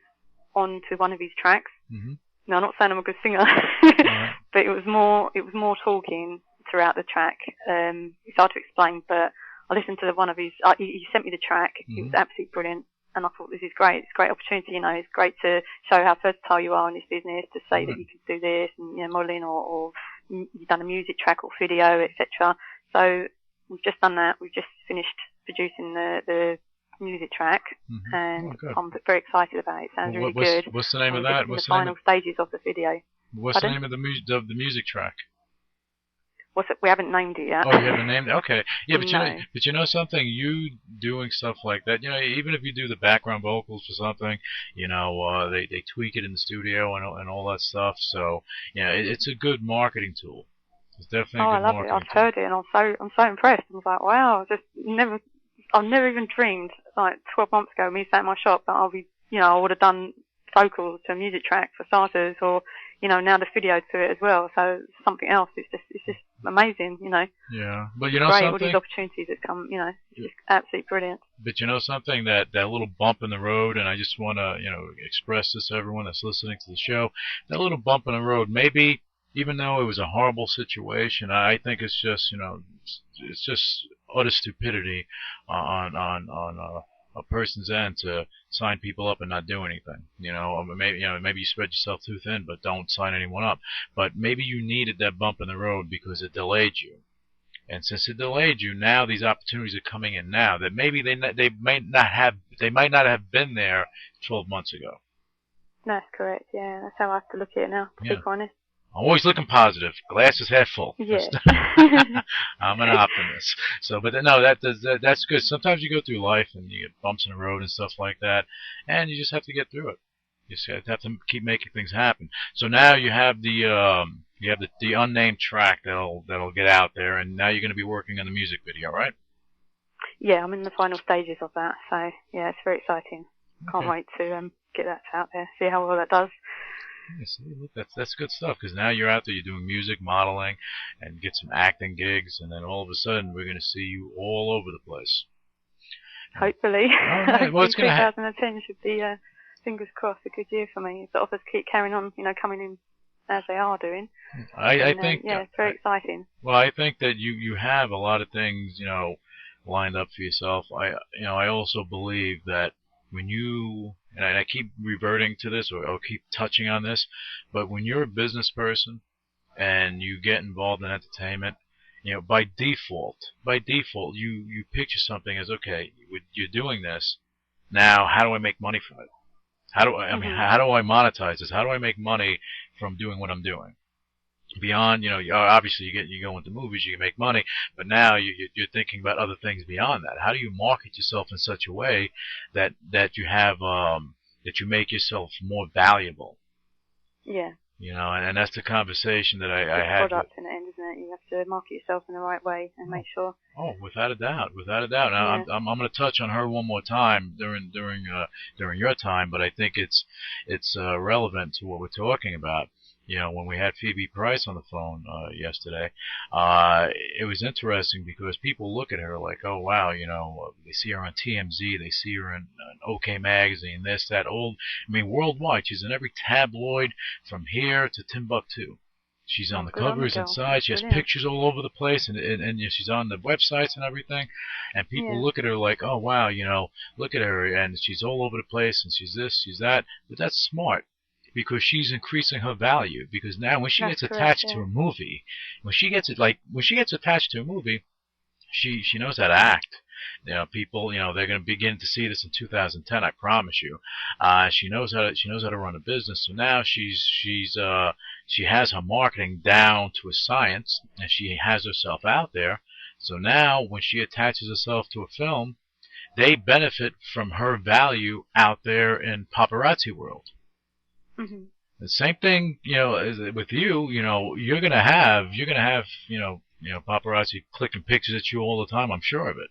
S4: onto one of his tracks.
S3: Mm-hmm.
S4: Now, I'm not saying I'm a good singer,
S3: right.
S4: but it was more talking throughout the track. It's hard to explain, but I listened to one of his, he sent me the track.
S3: Mm-hmm.
S4: It was absolutely brilliant. And I thought, this is great. It's a great opportunity, It's great to show how versatile you are in this business, to say that you can do this and, modelling or you've done a music track or video, etc. So we've just done that. We've just finished producing the music track,
S3: mm-hmm.
S4: and I'm very excited about it. It sounds really good.
S3: What's the name of that?
S4: What's the final stages of the video.
S3: What's the name of the music track?
S4: We haven't named it yet.
S3: Oh, you haven't named it? Okay. Yeah, but
S4: no.
S3: you know something? You doing stuff like that, even if you do the background vocals for something, they tweak it in the studio and all that stuff. So, it's a good marketing tool. It's definitely a good marketing tool.
S4: I've heard it, and I'm so impressed. I was like, wow, I've never even dreamed, like 12 months ago, me sat in my shop, that I would have done vocals to a music track for starters, or now the video to it as well. So something else. It's just amazing,
S3: Yeah, but
S4: great,
S3: something.
S4: All these opportunities that come, it's just absolutely brilliant.
S3: But something, that little bump in the road, and I just want to express this to everyone that's listening to the show. That little bump in the road, maybe even though it was a horrible situation, I think it's just it's just utter stupidity on a person's end to sign people up and not do anything. Maybe you spread yourself too thin, but don't sign anyone up. But maybe you needed that bump in the road because it delayed you. And since it delayed you, now these opportunities are coming in now that maybe they might not have been there 12 months ago.
S4: That's correct. Yeah, that's how I have to look at it now. To be honest.
S3: I'm always looking positive. Glass is half full.
S4: Yeah.
S3: I'm an optimist. So, but no, that's good. Sometimes you go through life and you get bumps in the road and stuff like that, and you just have to get through it. You just have to keep making things happen. So now you have the unnamed track that'll get out there, and now you're going to be working on the music video, right?
S4: Yeah, I'm in the final stages of that. So yeah, it's very exciting. Can't wait to get that out there. See how well that does.
S3: Yeah, see, look, that's good stuff, because now you're out there, you're doing music, modeling, and get some acting gigs, and then all of a sudden we're going to see you all over the place.
S4: Hopefully.
S3: Right. Well,
S4: 2010 should be, fingers crossed, a good year for me. If the offers keep carrying on, coming in as they are doing.
S3: I think.
S4: Yeah, it's very exciting.
S3: Well, I think that you have a lot of things, lined up for yourself. I also believe that when you, and I keep reverting to this, or I'll keep touching on this, but when you're a business person and you get involved in entertainment, by default, you picture something as, okay, you're doing this, now how do I make money from it? How do I monetize this? How do I make money from doing what I'm doing? Beyond, obviously you go into movies, you can make money, but now you're thinking about other things beyond that. How do you market yourself in such a way that you have that you make yourself more valuable?
S4: Yeah.
S3: And that's the conversation that I had.
S4: It's product in the end, isn't it? You have to market yourself in the right way and make sure.
S3: Oh, without a doubt. Now, I'm going to touch on her one more time during your time, but I think it's relevant to what we're talking about. when we had Phoebe Price on the phone yesterday, it was interesting because people look at her like, oh wow, they see her on TMZ, they see her in OK Magazine, this, that, worldwide. She's in every tabloid from here to Timbuktu. She's on the covers inside. She has pictures all over the place, and she's on the websites and everything. And people look at her like, oh wow, look at her, and she's all over the place, and she's this, she's that. But that's smart because she's increasing her value. Because now when she gets attached to a movie, when she gets attached to a movie, she knows how to act. People, they're going to begin to see this in 2010. I promise you. She knows how to run a business. So now she has her marketing down to a science, and she has herself out there. So now when she attaches herself to a film, they benefit from her value out there in paparazzi world.
S4: Mm-hmm.
S3: The same thing, with you. You're gonna have paparazzi clicking pictures at you all the time. I'm sure of it.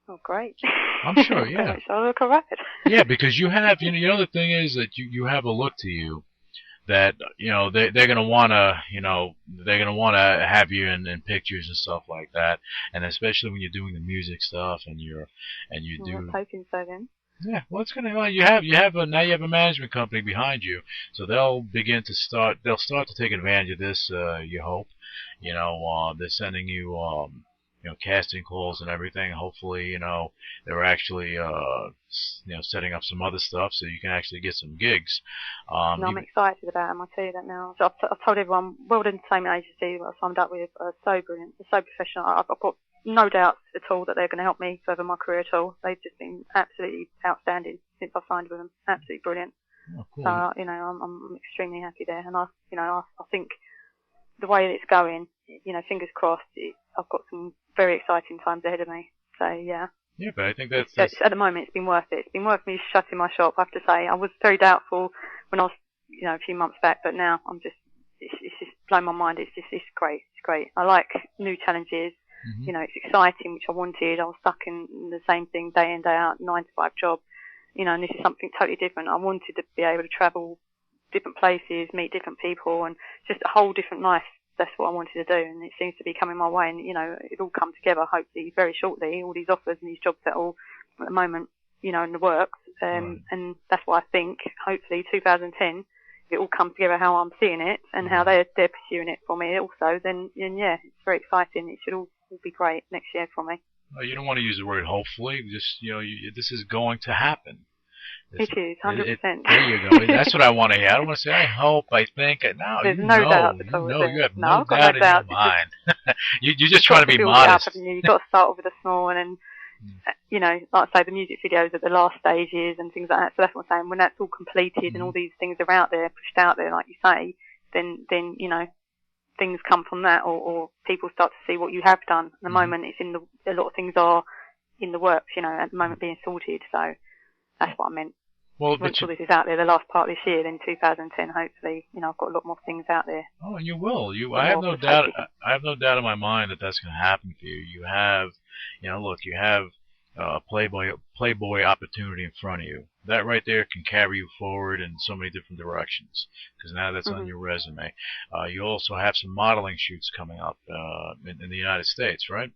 S4: Oh, great.
S3: I'm sure, yeah.
S4: So I look alright.
S3: Yeah, because you have, the thing is that you have a look to you that, they're gonna wanna have you in pictures and stuff like that, and especially when you're doing the music stuff and you do.
S4: I was hoping so then.
S3: Yeah, well, it's gonna. Well, now you have a management company behind you, so they'll start to take advantage of this. You hope, they're sending you, casting calls and everything. Hopefully, they're actually, setting up some other stuff so you can actually get some gigs.
S4: I'm excited about them. I'll tell you that now. So I've told everyone, World Entertainment Agency, I signed up with, so brilliant, so professional. I've got no doubts at all that they're going to help me further my career at all. They've just been absolutely outstanding since I've signed with them. Absolutely brilliant.
S3: Oh, cool.
S4: So, I'm extremely happy there. And I think the way that it's going, fingers crossed, I've got some very exciting times ahead of me. So, yeah.
S3: Yeah, but I think that's
S4: at the moment, it's been worth it. It's been worth me shutting my shop, I have to say. I was very doubtful when I was, a few months back, but now it's just blown my mind. It's great. It's great. I like new challenges.
S3: Mm-hmm.
S4: It's exciting, which I wanted. I was stuck in the same thing day in, day out, 9 to 5 job. And this is something totally different. I wanted to be able to travel different places, meet different people, and just a whole different life. That's what I wanted to do, and it seems to be coming my way. And it'll come together hopefully very shortly. All these offers and these jobs that are all at the moment, in the works.
S3: Right.
S4: And that's why I think hopefully 2010 it all comes together how I'm seeing it and how they're pursuing it for me also. Then yeah, it's very exciting. It should all be great next year for me.
S3: Well, you don't want to use the word hopefully. Just this is going to happen.
S4: It is 100%.
S3: There you go. That's what I want to hear. I don't want to say I hope, I think. No,
S4: there's no doubt.
S3: You have no doubt in your mind. You're just trying to be modest.
S4: You've got to start off with a small one, and like I say, the music videos at the last stages and things like that. So that's what I'm saying. When that's all completed and all these things are out there, pushed out there, like you say, then things come from that, or people start to see what you have done. At the moment, it's a lot of things are in the works. At the moment being sorted. So that's what I meant.
S3: Well,
S4: once all this is out there, the last part of this year, then 2010, hopefully, I've got a lot more things out there.
S3: Oh, and you will. I have no doubt. I have no doubt in my mind that that's going to happen for you. You have, you have a Playboy opportunity in front of you. That right there can carry you forward in so many different directions. Because now that's on your resume. You also have some modeling shoots coming up in the United States, right?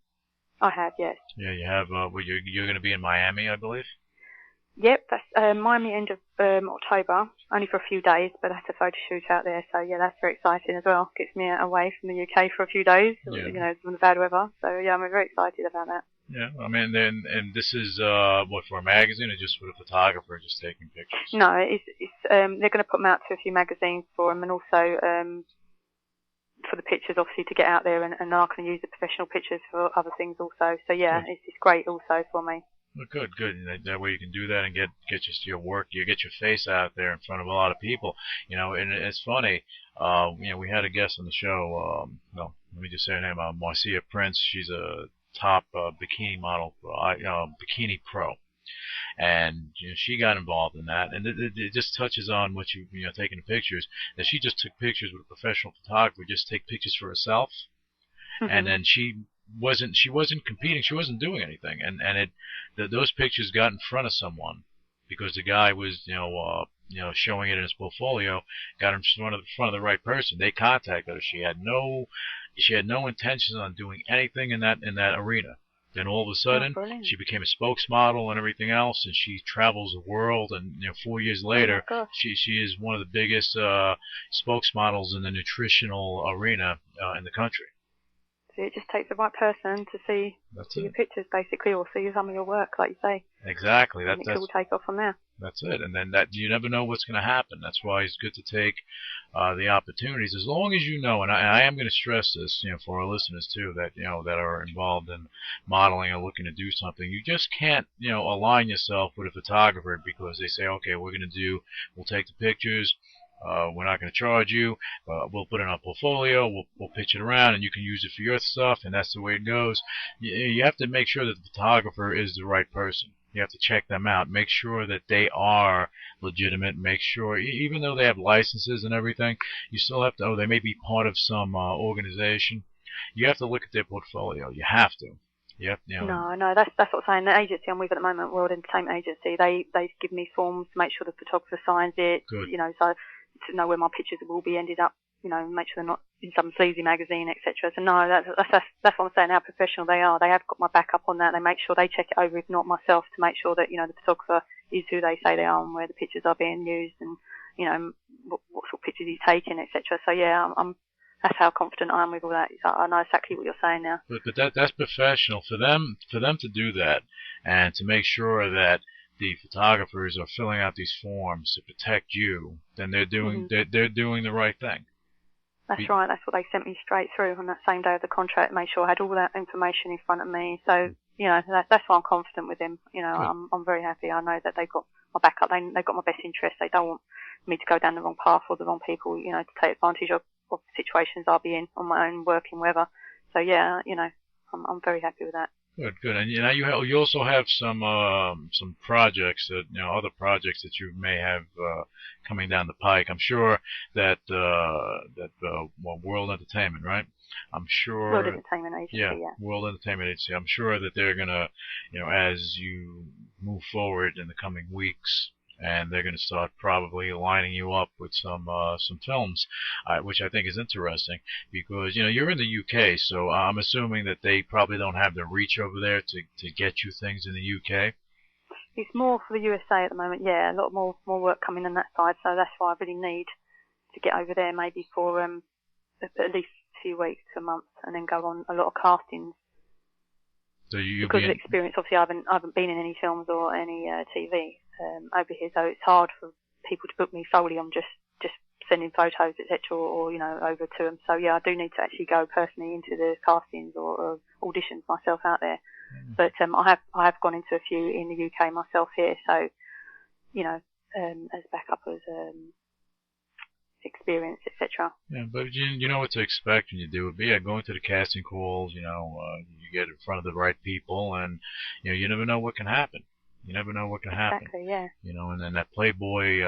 S4: I have, yes.
S3: Yeah, you have. You're going to be in Miami, I believe.
S4: Yep, that's Miami end of October, only for a few days, but that's a photo shoot out there, so yeah, that's very exciting as well. Gets me away from the UK for a few days, from the bad weather, so yeah, I'm very excited about that.
S3: Yeah, I mean, and this is for a magazine or just for the photographer just taking pictures?
S4: No, it's they're going to put them out to a few magazines for them, and also for the pictures, obviously, to get out there, and I can use the professional pictures for other things also. So yeah, it's great also for me.
S3: Well, good. That way you can do that and get your work. You get your face out there in front of a lot of people. And it's funny. We had a guest on the show. Let me just say her name. Marcia Prince. She's a top bikini model, Bikini Pro, and she got involved in that. And it just touches on what taking the pictures. That she just took pictures with a professional photographer, just take pictures for herself, and then she wasn't competing, she wasn't doing anything, and those pictures got in front of someone, because the guy was, showing it in his portfolio, got him in front of the right person. They contacted her. She had no intentions on doing anything in that arena. Then all of a sudden, she became a spokesmodel and everything else, and she travels the world. And 4 years later, she is one of the biggest spokesmodels in the nutritional arena in the country.
S4: So it just takes the right person to see your pictures, basically, or see some of your work, like you say.
S3: Exactly.
S4: And it will take off from there.
S3: That's it. And then you never know what's going to happen. That's why it's good to take the opportunities, as long as you know. And I am going to stress this, for our listeners too, that that are involved in modeling or looking to do something. You just can't, align yourself with a photographer because they say, okay, we'll take the pictures. We're not going to charge you. We'll put it in our portfolio. We'll pitch it around, and you can use it for your stuff. And that's the way it goes. You have to make sure that the photographer is the right person. You have to check them out. Make sure that they are legitimate. Make sure, even though they have licenses and everything, you still have to. Oh, they may be part of some organization. You have to look at their portfolio. You have to. Yep.
S4: No, that's what I'm saying. The agency I'm with at the moment, World Entertainment Agency, they give me forms to make sure the photographer signs it.
S3: Good.
S4: So to know where my pictures will be ended up, make sure they're not in some sleazy magazine, etc. So no, that's what I'm saying. How professional they are. They have got my back up on that. They make sure they check it over, if not myself, to make sure that the photographer is who they say they are and where the pictures are being used, and what sort of pictures he's taking, etc. So yeah, that's how confident I am with all that. I know exactly what you're saying now.
S3: But that's professional for them to do that, and to make sure that the photographers are filling out these forms to protect you. Then they're doing they're doing the right thing.
S4: That's right. That's what they sent me straight through on that same day of the contract. Made sure I had all that information in front of me. So that's why I'm confident with him. I'm very happy. I know that they've got my backup. They've got my best interest. They don't want me to go down the wrong path or the wrong people. To take advantage of situations I'll be in on my own working weather. So yeah, I'm very happy with that.
S3: Good. And you also have some projects that other projects that you may have coming down the pike. I'm sure that World Entertainment, right? I'm sure.
S4: World Entertainment Agency, yeah.
S3: World Entertainment Agency. I'm sure that they're gonna, as you move forward in the coming weeks, and they're going to start probably lining you up with some films, which I think is interesting because you're in the UK, so I'm assuming that they probably don't have the reach over there to get you things in the UK.
S4: It's more for the USA at the moment, yeah. A lot more work coming on that side, so that's why I really need to get over there, maybe for at least a few weeks to a month, and then go on a lot of castings.
S3: So
S4: because of experience, obviously, I haven't been in any films or any TV over here, so it's hard for people to book me solely on just sending photos, etc., or over to them. So yeah, I do need to actually go personally into the castings or auditions myself out there. But I have gone into a few in the UK myself here, so as backup as experience, etc.
S3: Yeah, but you know what to expect when you do it. But yeah, going to the casting calls, you get in front of the right people, and you never know what can happen. You never know what can happen.
S4: Exactly, yeah.
S3: And then that Playboy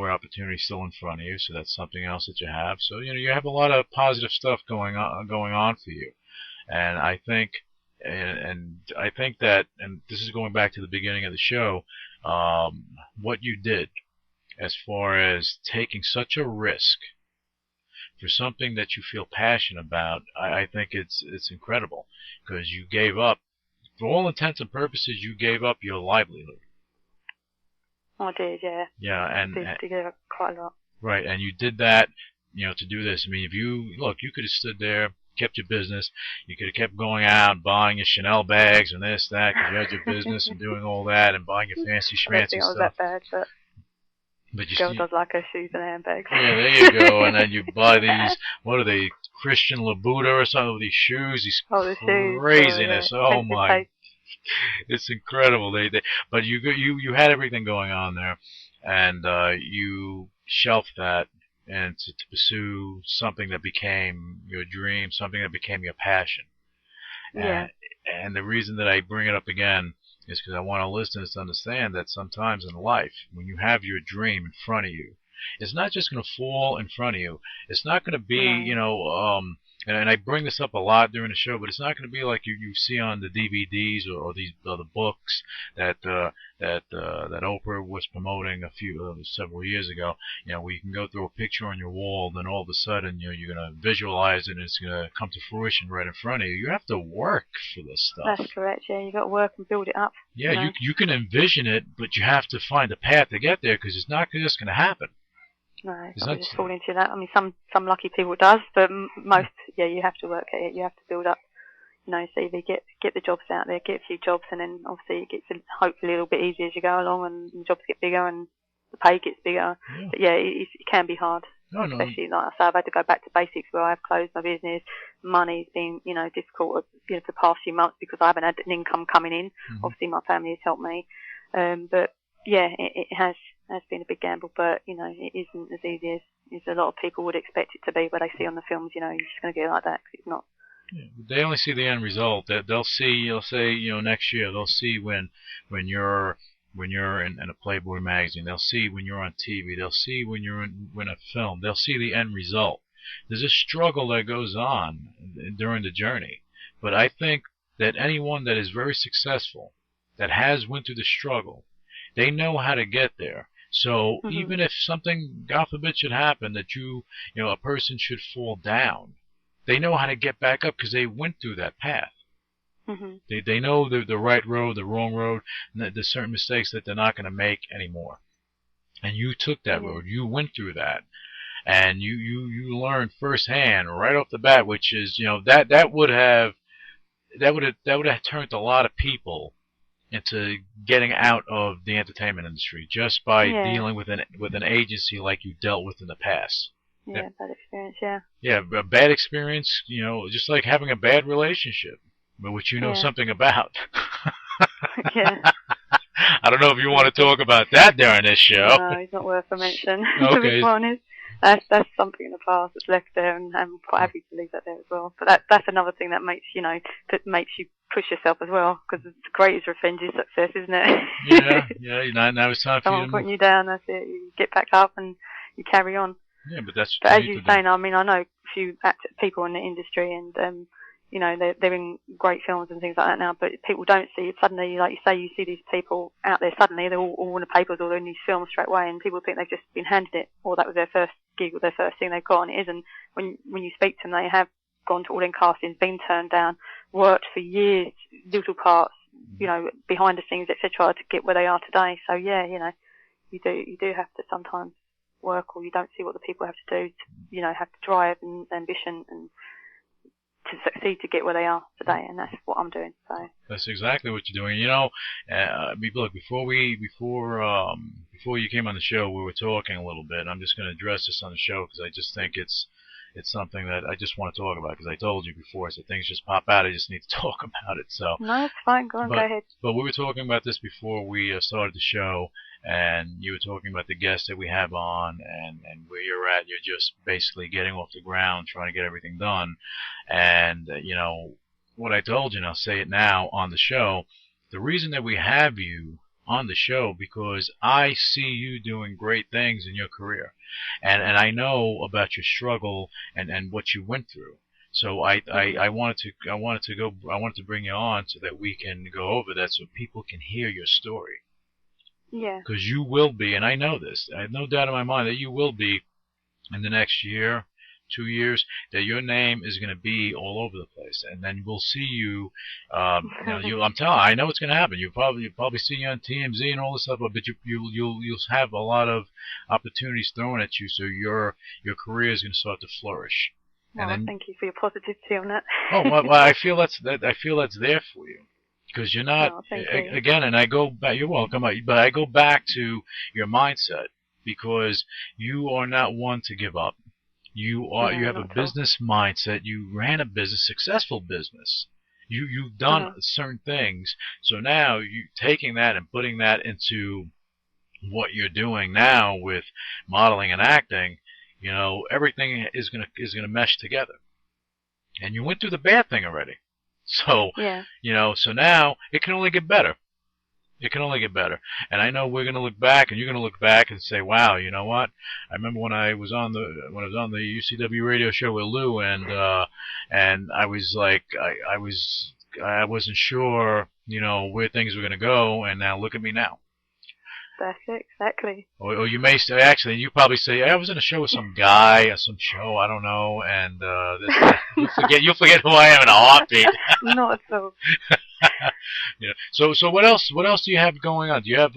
S3: opportunity is still in front of you, so that's something else that you have. So you have a lot of positive stuff going on for you, and I think that, and this is going back to the beginning of the show, what you did as far as taking such a risk for something that you feel passionate about, I think it's incredible, because you gave up, for all intents and purposes, you gave up your livelihood.
S4: I did, yeah.
S3: Yeah, and
S4: I did give up quite a lot.
S3: Right, and you did that, to do this. I mean, you could have stood there, kept your business. You could have kept going out, buying your Chanel bags and this, that, because you had your business and doing all that and buying your fancy schmancy
S4: I don't think I was
S3: stuff.
S4: that bad, but girl does like her shoes and handbags.
S3: Yeah, there you go. And then you buy these, what are they, Christian Louboutin or something, these shoes,
S4: the
S3: craziness.
S4: shoes.
S3: Oh my, it's incredible. But you had everything going on there, and you shelved that and to pursue something that became your dream, something that became your passion.
S4: Yeah.
S3: And the reason that I bring it up again is because I want our listeners to understand that sometimes in life, when you have your dream in front of you, it's not just going to fall in front of you. It's not going to be, and I bring this up a lot during the show, but it's not going to be like you see on the DVDs or these the books that that Oprah was promoting several years ago. Where you can go through a picture on your wall, then all of a sudden you're going to visualize it, and it's going to come to fruition right in front of you. You have to work for this stuff.
S4: That's correct. Yeah, you got to work and build it up.
S3: Yeah, you can envision it, but you have to find a path to get there because it's not just going to happen.
S4: No, it's not just fall into that. I mean, some lucky people does, but most, you have to work at it. You have to build up, so you get the jobs out there, get a few jobs, and then obviously it gets hopefully a little bit easier as you go along, and the jobs get bigger and the pay gets bigger.
S3: Yeah.
S4: But it can be hard.
S3: No.
S4: Especially, like I say, I've had to go back to basics where I've closed my business. Money's been, difficult, for the past few months because I haven't had an income coming in.
S3: Mm-hmm.
S4: Obviously, my family has helped me. But it has been a big gamble, but, it isn't as easy as a lot of people would expect it to be where they see on the films, you're just going to get it like that 'cause it's not.
S3: Yeah, they only see the end result. They'll see, you'll say, next year, they'll see when you're in a Playboy magazine. They'll see when you're on TV. They'll see when you're in a film. They'll see the end result. There's a struggle that goes on during the journey. But I think that anyone that is very successful, that has went through the struggle, they know how to get there. So even if something, God forbid, should happen, that a person should fall down, they know how to get back up because they went through that path. Mm-hmm. They know the right road, the wrong road, and there's certain mistakes that they're not going to make anymore. And you took that road. You went through that. And you learned firsthand right off the bat, which is, that would have turned a lot of people into getting out of the entertainment industry just by dealing with an agency like you dealt with in the past.
S4: Yeah, bad experience,
S3: Yeah, a bad experience, just like having a bad relationship, which you know something about.
S4: Yeah.
S3: I don't know if you want to talk about that during this show.
S4: No, it's not worth a mention, to be honest. That's something in the past that's left there, and I'm quite happy to leave that there as well. But that's another thing that makes you push yourself as well, because the greatest revenge is success, isn't it?
S3: Yeah. Now it's time for you to move.
S4: Someone putting you down, that's it. You get back up and you carry on.
S3: Yeah, but that's.
S4: But as you're saying, I mean, I know a few people in the industry, and they're in great films and things like that now, but people don't see it. Suddenly, like you say, you see these people out there, suddenly they're all in the papers or they're in these films straight away, and people think they've just been handed it, or that was their first gig or their first thing they've got, and it isn't. When you speak to them, they have gone to all in castings, been turned down, worked for years, little parts, behind the scenes, etc., to get where they are today. So you do have to sometimes work, or you don't see what the people have to do to, have to drive and ambition and to succeed to get where they are today, and that's what I'm doing. So
S3: that's exactly what you're doing. Look, before you came on the show, we were talking a little bit. I'm just going to address this on the show because I just think it's something that I just want to talk about, because I told you before, I said things just pop out. I just need to talk about it. So
S4: no, it's fine. Go ahead.
S3: But we were talking about this before we started the show, and you were talking about the guests that we have on, and where you're at. You're just basically getting off the ground, trying to get everything done. And what I told you, and I'll say it now on the show, the reason that we have you on the show, because I see you doing great things in your career, and I know about your struggle and what you went through. So I wanted to bring you on so that we can go over that, so people can hear your story.
S4: Yeah.
S3: Because you will be, and I know this, I have no doubt in my mind that you will be in the next year, 2 years, that your name is going to be all over the place, and then we'll see you. I'm telling you, I know it's going to happen. You'll probably see you on TMZ and all this stuff, but you'll have a lot of opportunities thrown at you, so your career is going to start to flourish.
S4: Well, thank you for your positivity on that.
S3: Well, I feel that's there for you. Because you're not, again, and I go back, you're welcome, but I go back to your mindset, because you are not one to give up. You have a business mindset. You ran a business, successful business. You've done certain things. So now you taking that and putting that into what you're doing now with modeling and acting, everything is gonna mesh together. And you went through the bad thing already. So, so now it can only get better. It can only get better. And I know we're going to look back, and you're going to look back and say, "Wow, you know what? I remember when I was on the UCW radio show with Lou, and I was like, I wasn't sure, where things were going to go, and now look at me now."
S4: That's it, exactly.
S3: Or you may say, actually, you probably say, I was in a show with some guy or some show, I don't know, and you'll forget who I am in a heartbeat.
S4: Not at all.
S3: Yeah. So what else do you have going on? Do you have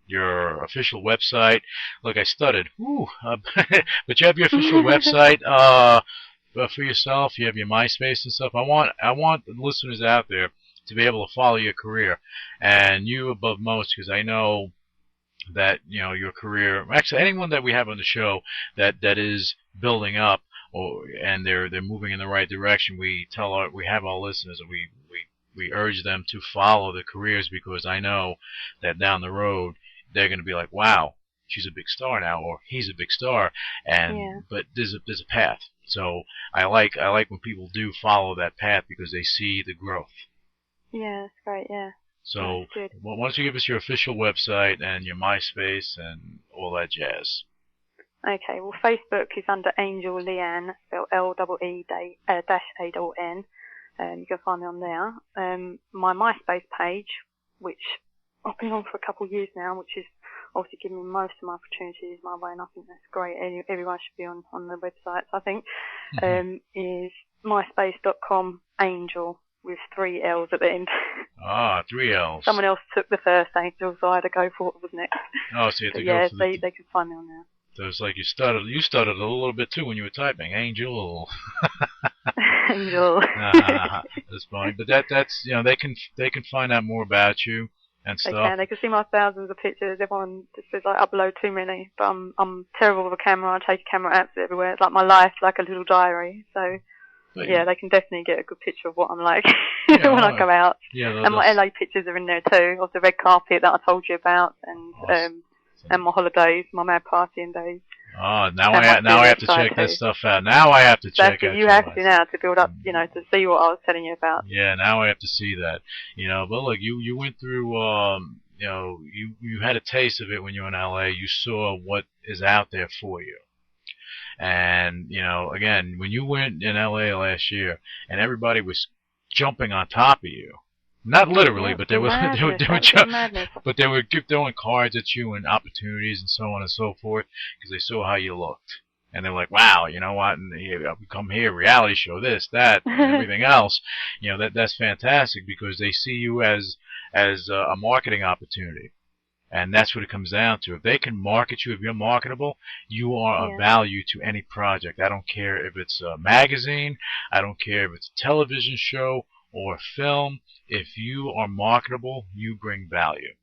S3: your official website? Look, I stuttered. But you have your official website for yourself. You have your MySpace and stuff. I want the listeners out there to be able to follow your career, and you above most, because I know that your career. Actually, anyone that we have on the show that is building up, and they're moving in the right direction, we have our listeners, and we urge them to follow the careers, because I know that down the road they're going to be like, wow, she's a big star now, or he's a big star, but there's a path. So I like when people do follow that path, because they see the growth.
S4: Yeah, that's great, yeah.
S3: So why don't you give us your official website and your MySpace and all that jazz?
S4: Okay, well, Facebook is under Angel Leanne, spelled LEE-ANN. You can find me on there. My MySpace page, which I've been on for a couple of years now, which is obviously giving me most of my opportunities my way, and I think that's great. Everyone should be on the website, I think, is myspace.com Angel, with 3 L's at the end.
S3: 3 L's.
S4: Someone else took the first Angel, so I had to go for what was next.
S3: Oh, so you have to go for
S4: they can find me on there.
S3: So it's like you stuttered a little bit too when you were typing, Angel.
S4: Angel.
S3: That's funny, but that's they can find out more about you and stuff.
S4: They can see my thousands of pictures. Everyone just says I upload too many, but I'm terrible with a camera. I take camera apps everywhere. It's like my life, like a little diary. So. But they can definitely get a good picture of what I'm like when I go out. Yeah, and my LA pictures are in there too, of the red carpet that I told you about, and my holidays, my mad partying days.
S3: Oh, now I have to check that stuff out. Now I have to check it.
S4: You have to now to build up, to see what I was telling you about.
S3: Yeah, now I have to see that. But look, you went through, you had a taste of it when you were in LA. You saw what is out there for you. And, again, when you went in LA last year and everybody was jumping on top of you, not literally, but they were throwing cards at you and opportunities and so on and so forth, because they saw how you looked. And they're like, wow, you know what, and we come here, reality show, this, that, and everything else. That's fantastic, because they see you as a marketing opportunity. And that's what it comes down to. If they can market you, if you're marketable, you are of value to any project. I don't care if it's a magazine. I don't care if it's a television show or a film. If you are marketable, you bring value.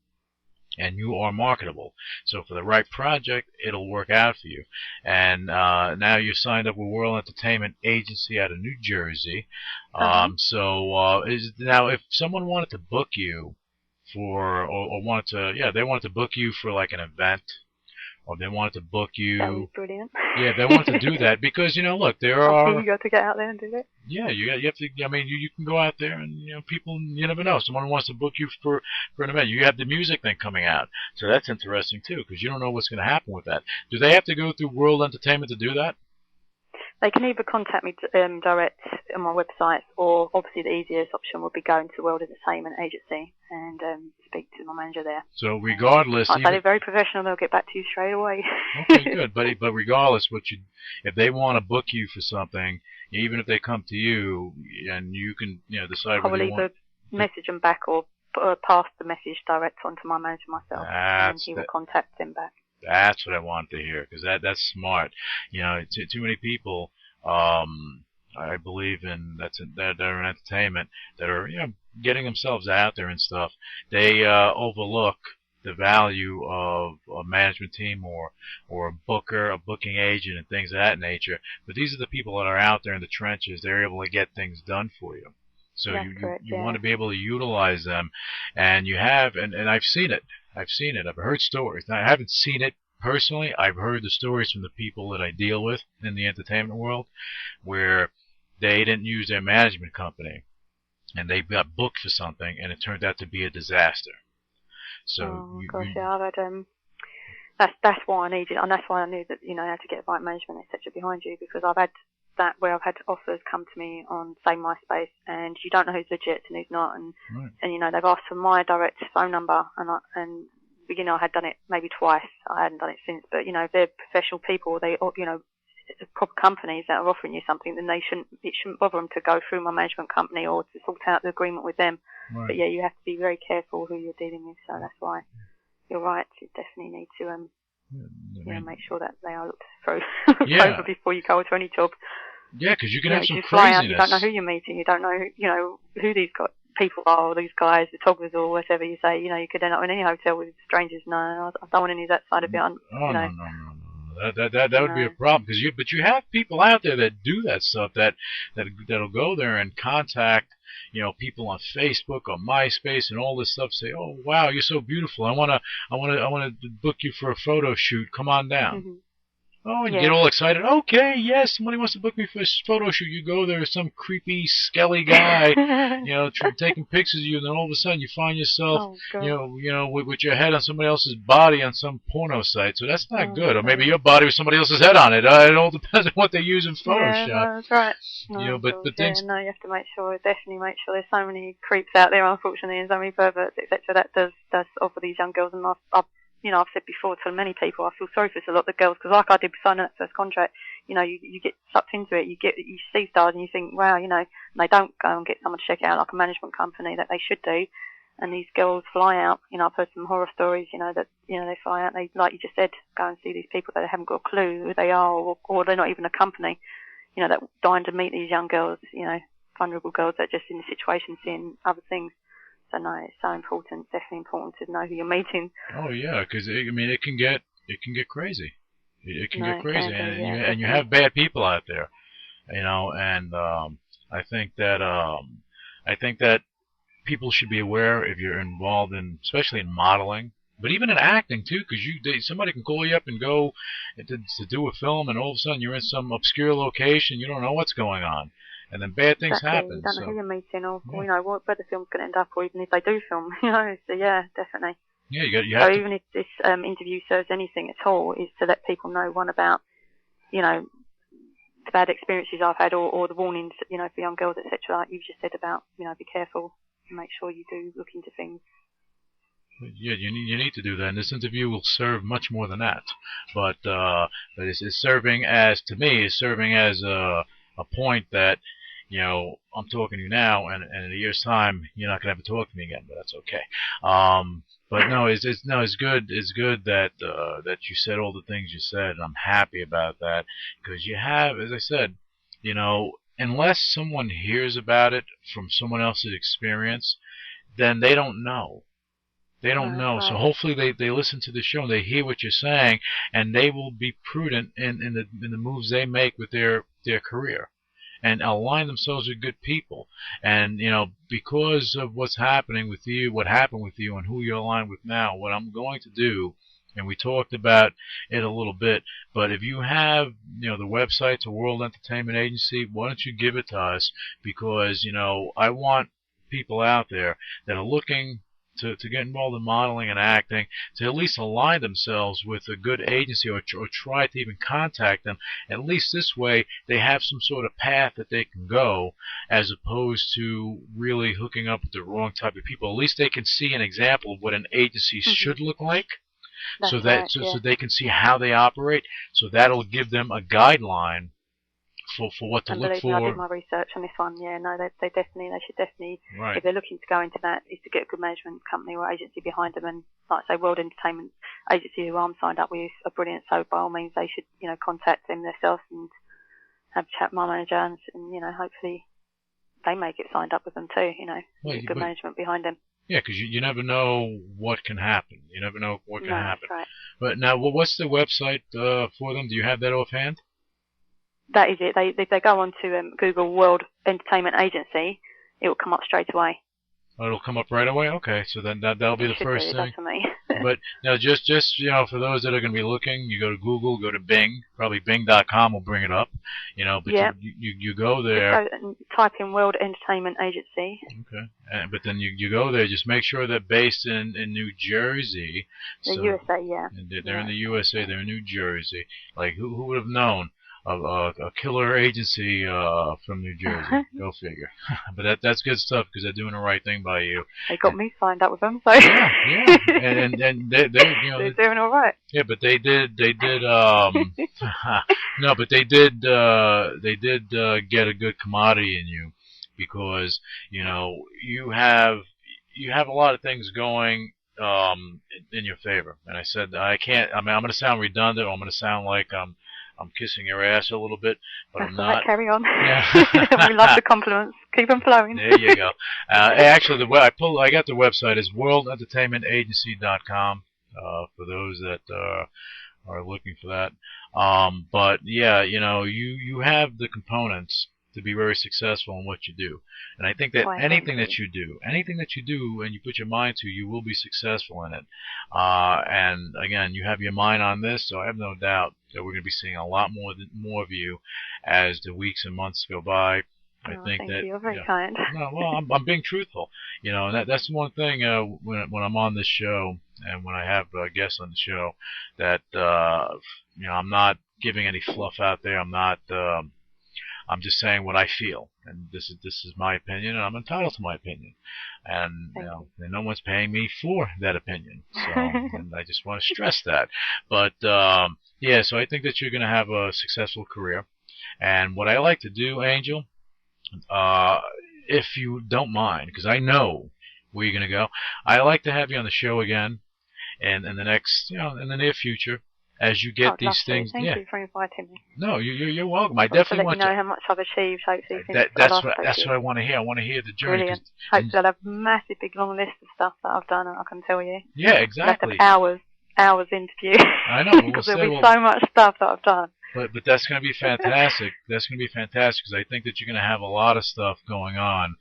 S3: And you are marketable. So for the right project, it'll work out for you. And now you're signed up with World Entertainment Agency out of New Jersey. So if someone wanted to book you, or they wanted to book you for like an event, or they wanted to book you.
S4: That was brilliant.
S3: Yeah, they wanted to do that, because look, there are.
S4: You got to get out there and do it.
S3: Yeah, you have to. I mean, you can go out there and people. You never know. Someone wants to book you for an event. You have the music thing coming out, so that's interesting too, because you don't know what's going to happen with that. Do they have to go through World Entertainment to do that?
S4: They can either contact me direct on my website, or obviously the easiest option would be going to World Entertainment Agency and speak to my manager there.
S3: So regardless,
S4: they're very professional. They'll get back to you straight away.
S3: Okay, good. But regardless, if they want to book you for something, even if they come to you and you can decide. I will either
S4: message them back or pass the message direct on to my manager myself, and he will contact them back.
S3: That's what I wanted to hear, because that's smart. Too many people, I believe that are in entertainment, that are getting themselves out there and stuff. They overlook the value of a management team or a booker, a booking agent, and things of that nature. But these are the people that are out there in the trenches. They're able to get things done for you. So you want to be able to utilize them, and you have, and I've seen it. I've heard stories. Now, I haven't seen it personally. I've heard the stories from the people that I deal with in the entertainment world, where they didn't use their management company and they got booked for something, and it turned out to be a disaster. So
S4: yeah, I've had that's why I needed, and that's why I knew that I had to get right management, etc. behind you, because I've had that where I've had offers come to me on say MySpace, and you don't know who's legit and who's not, and they've asked for my direct phone number, and I had done it maybe twice. I hadn't done it since, but if they're professional people, they proper companies that are offering you something, then it shouldn't bother them to go through my management company or to sort out the agreement with them.
S3: Right.
S4: But yeah, you have to be very careful who you're dealing with, so that's why you're right. You definitely need to make sure that they are looked through over before you go to any job.
S3: Yeah, because you can have some
S4: you
S3: craziness.
S4: Fly out, you don't know who you're meeting. You don't know who these people are, or these guys, photographers, or whatever you say. You could end up in any hotel with strangers. No, I don't want any of that side of it.
S3: No. That would be a problem, but you have people out there that do that stuff, that'll go there and contact people on Facebook or MySpace and all this stuff. Say, oh wow, you're so beautiful. I wanna book you for a photo shoot. Come on down.
S4: Mm-hmm.
S3: Oh, and you get all excited. Okay, yes, somebody wants to book me for a photo shoot. You go there, some creepy, skelly guy, taking pictures of you, and then all of a sudden you find yourself, with your head on somebody else's body on some porno site. So that's not good. Or maybe your body with somebody else's head on it. It all depends on what they use in Photoshop.
S4: Yeah, that's right.
S3: But things.
S4: No, you have to definitely make sure. There's so many creeps out there, unfortunately, and so many perverts, etc. That does offer these young girls, and I've said before to many people, I feel sorry for a lot of the girls, because like I did signing that first contract, you get sucked into it, you see stars and you think, wow, and they don't go and get someone to check it out like a management company that they should do, and these girls fly out, I've heard some horror stories, that, they fly out, they, like you just said, go and see these people that they haven't got a clue who they are, or they're not even a company, that dying to meet these young girls, vulnerable girls that are just in the situation seeing other things. So no, it's so important. Definitely important to know who you're meeting.
S3: Oh yeah, because it can get crazy. It can get crazy, and you have bad people out there, And I think that people should be aware if you're involved in, especially in modeling, but even in acting too, because somebody can call you up and go to do a film, and all of a sudden you're in some obscure location. You don't know what's going on. And then bad things happen.
S4: You don't know who you're meeting, or where the film's going to end up, or even if they do film. So yeah, definitely.
S3: Yeah, you have to.
S4: Even if this interview serves anything at all, is to let people know about, the bad experiences I've had, or the warnings, for young girls, etc. Like you've just said about, be careful and make sure you do look into things.
S3: Yeah, you need to do that, and this interview will serve much more than that. But it's serving as a point that, I'm talking to you now, and in a year's time, you're not gonna have to talk to me again, but that's okay. But no, it's good. It's good that you said all the things you said, and I'm happy about that, because you have, as I said, unless someone hears about it from someone else's experience, then they don't know. They don't know. Right. So hopefully they listen to the show and they hear what you're saying, and they will be prudent in the moves they make with their career, and align themselves with good people. And because of what happened with you, and who you're aligned with now, what I'm going to do, and we talked about it a little bit, but if you have the website to World Entertainment Agency, why don't you give it to us? Because I want people out there that are looking to get involved in modeling and acting, to at least align themselves with a good agency, or try to even contact them. At least this way they have some sort of path that they can go, as opposed to really hooking up with the wrong type of people. At least they can see an example of what an agency should look like. So they can see how they operate. So that'll give them a guideline for what to look for.
S4: I did my research on this one. Yeah, no, they should definitely,
S3: right.
S4: If they're looking to go into that, is to get a good management company or agency behind them. And like I say, World Entertainment Agency, who I'm signed up with, are brilliant. So by all means, they should contact them themselves and have a chat with my manager, and hopefully they may get signed up with them too. Good management behind them.
S3: Yeah, because you never know what can happen. You never know what can happen.
S4: Right.
S3: But now, what's the website for them? Do you have that offhand?
S4: That is it. If they go on to Google World Entertainment Agency, it will come up straight away.
S3: Oh, it'll come up right away? Okay, so then that'll be the first thing.
S4: That's for me.
S3: but just for those that are going to be looking, you go to Google, go to Bing, probably Bing.com will bring it up. But you go there.
S4: Just go and type in World Entertainment Agency.
S3: Okay, but then you go there. Just make sure they're based in New Jersey.
S4: The USA, yeah.
S3: They're in the USA. They're in New Jersey. Like who would have known? A killer agency from New Jersey. Go figure. But that's good stuff because they're doing the right thing by you.
S4: They got me signed up with them, so
S3: yeah. And they're
S4: doing all right.
S3: Yeah, but they did no, but they did get a good commodity in you because you have a lot of things going in your favor. And I said I'm going to sound redundant. Or I'm going to sound like I'm kissing your ass a little bit, but I'm not.
S4: Right, carry on.
S3: Yeah.
S4: We love the compliments. Keep them flowing.
S3: There you go. Actually, I got the website is worldentertainmentagency.com for those that are looking for that. But yeah, you have the components to be very successful in what you do. And I think that anything that you do and you put your mind to, you will be successful in it. And again, you have your mind on this, so I have no doubt that we're going to be seeing a lot more of you as the weeks and months go by. I think
S4: thank
S3: that
S4: you. You're very kind.
S3: No, well, I'm being truthful. And that's the one thing when I'm on this show and when I have guests on the show that I'm not giving any fluff out there. I'm just saying what I feel, and this is my opinion, and I'm entitled to my opinion, and and no one's paying me for that opinion, so and I just want to stress that. But so I think that you're going to have a successful career, and what I like to do, Angel, if you don't mind, because I know where you're going to go, I like to have you on the show again, and in the next, in the near future. As you get these things,
S4: Thank you for inviting me.
S3: No, you're welcome. I definitely want
S4: to let you know how much I've achieved. Hopefully,
S3: that's what I want to hear. I want to hear the journey.
S4: Brilliant. Hopefully, I'll have a massive, big, long list of stuff that I've done, and I can tell you.
S3: Yeah, exactly.
S4: Hours interview.
S3: I know.
S4: Because there'll be so much stuff that I've done.
S3: But that's going to be fantastic. That's going to be fantastic because I think that you're going to have a lot of stuff going on.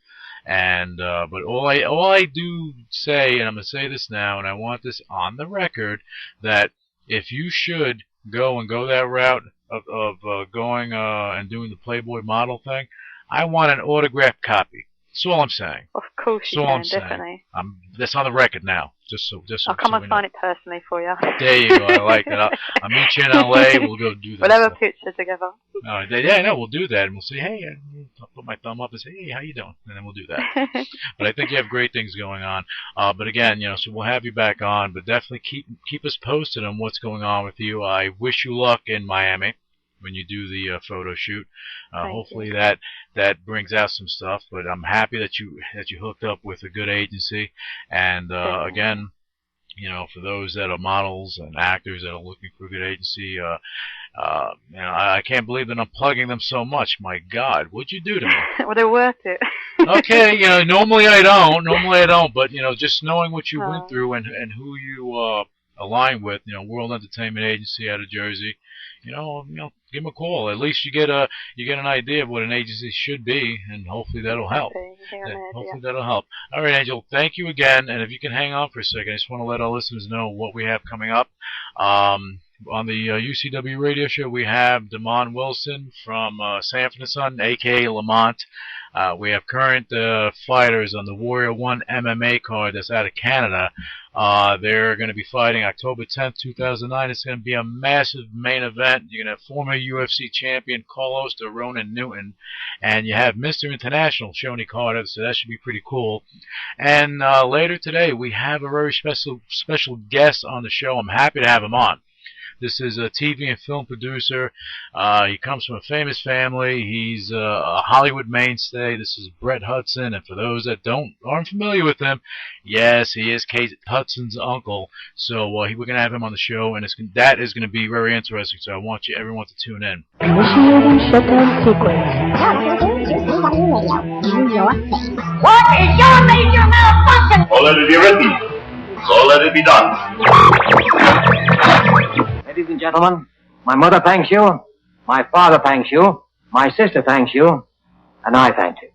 S3: And but all I do say, and I'm going to say this now, and I want this on the record, that if you should go that route of going and doing the Playboy model thing, I want an autographed copy. That's all I'm saying.
S4: Of course you can, definitely.
S3: That's on the record now. Just so
S4: I'll come and sign it personally for you.
S3: There you go. I like that. I'll meet you in LA. We'll go do that.
S4: We'll have a picture together.
S3: We'll do that, and we'll say, hey, I'll put my thumb up and say, hey, how you doing? And then we'll do that. But I think you have great things going on. But again, so we'll have you back on. But definitely keep us posted on what's going on with you. I wish you luck in Miami when you do the photo shoot. Hopefully that brings out some stuff. But I'm happy that you hooked up with a good agency. And again, for those that are models and actors that are looking for a good agency, I can't believe that I'm plugging them so much. My God, what'd you do to me?
S4: Well, they're worth it.
S3: Okay, normally I don't, but just knowing what you went through and who you align with, World Entertainment Agency out of Jersey, give them a call. At least you get an idea of what an agency should be, and hopefully that'll help. Hopefully that'll help. All right, Angel, thank you again. And if you can hang on for a second, I just want to let our listeners know what we have coming up. On the UCW radio show, we have Damon Wilson from Sanford & Son, a.k.a. Lamont. We have current fighters on the Warrior 1 MMA card that's out of Canada. They're going to be fighting October 10th, 2009. It's going to be a massive main event. You're going to have former UFC champion Carlos de Ronan Newton, and you have Mr. International Shoney Carter, so that should be pretty cool. And later today, we have a very special guest on the show. I'm happy to have him on. This is a TV and film producer. He comes from a famous family. He's a Hollywood mainstay. This is Brett Hudson, and for those that aren't familiar with him, yes, he is Kate Hudson's uncle. So we're going to have him on the show, and that is going to be very interesting. So I want everyone to tune in.
S5: Initiating shutdown sequence.
S6: What is your major malfunction? So let it be written. So let it be done.
S7: Ladies and gentlemen, my mother thanks you, my father thanks you, my sister thanks you, and I thank you.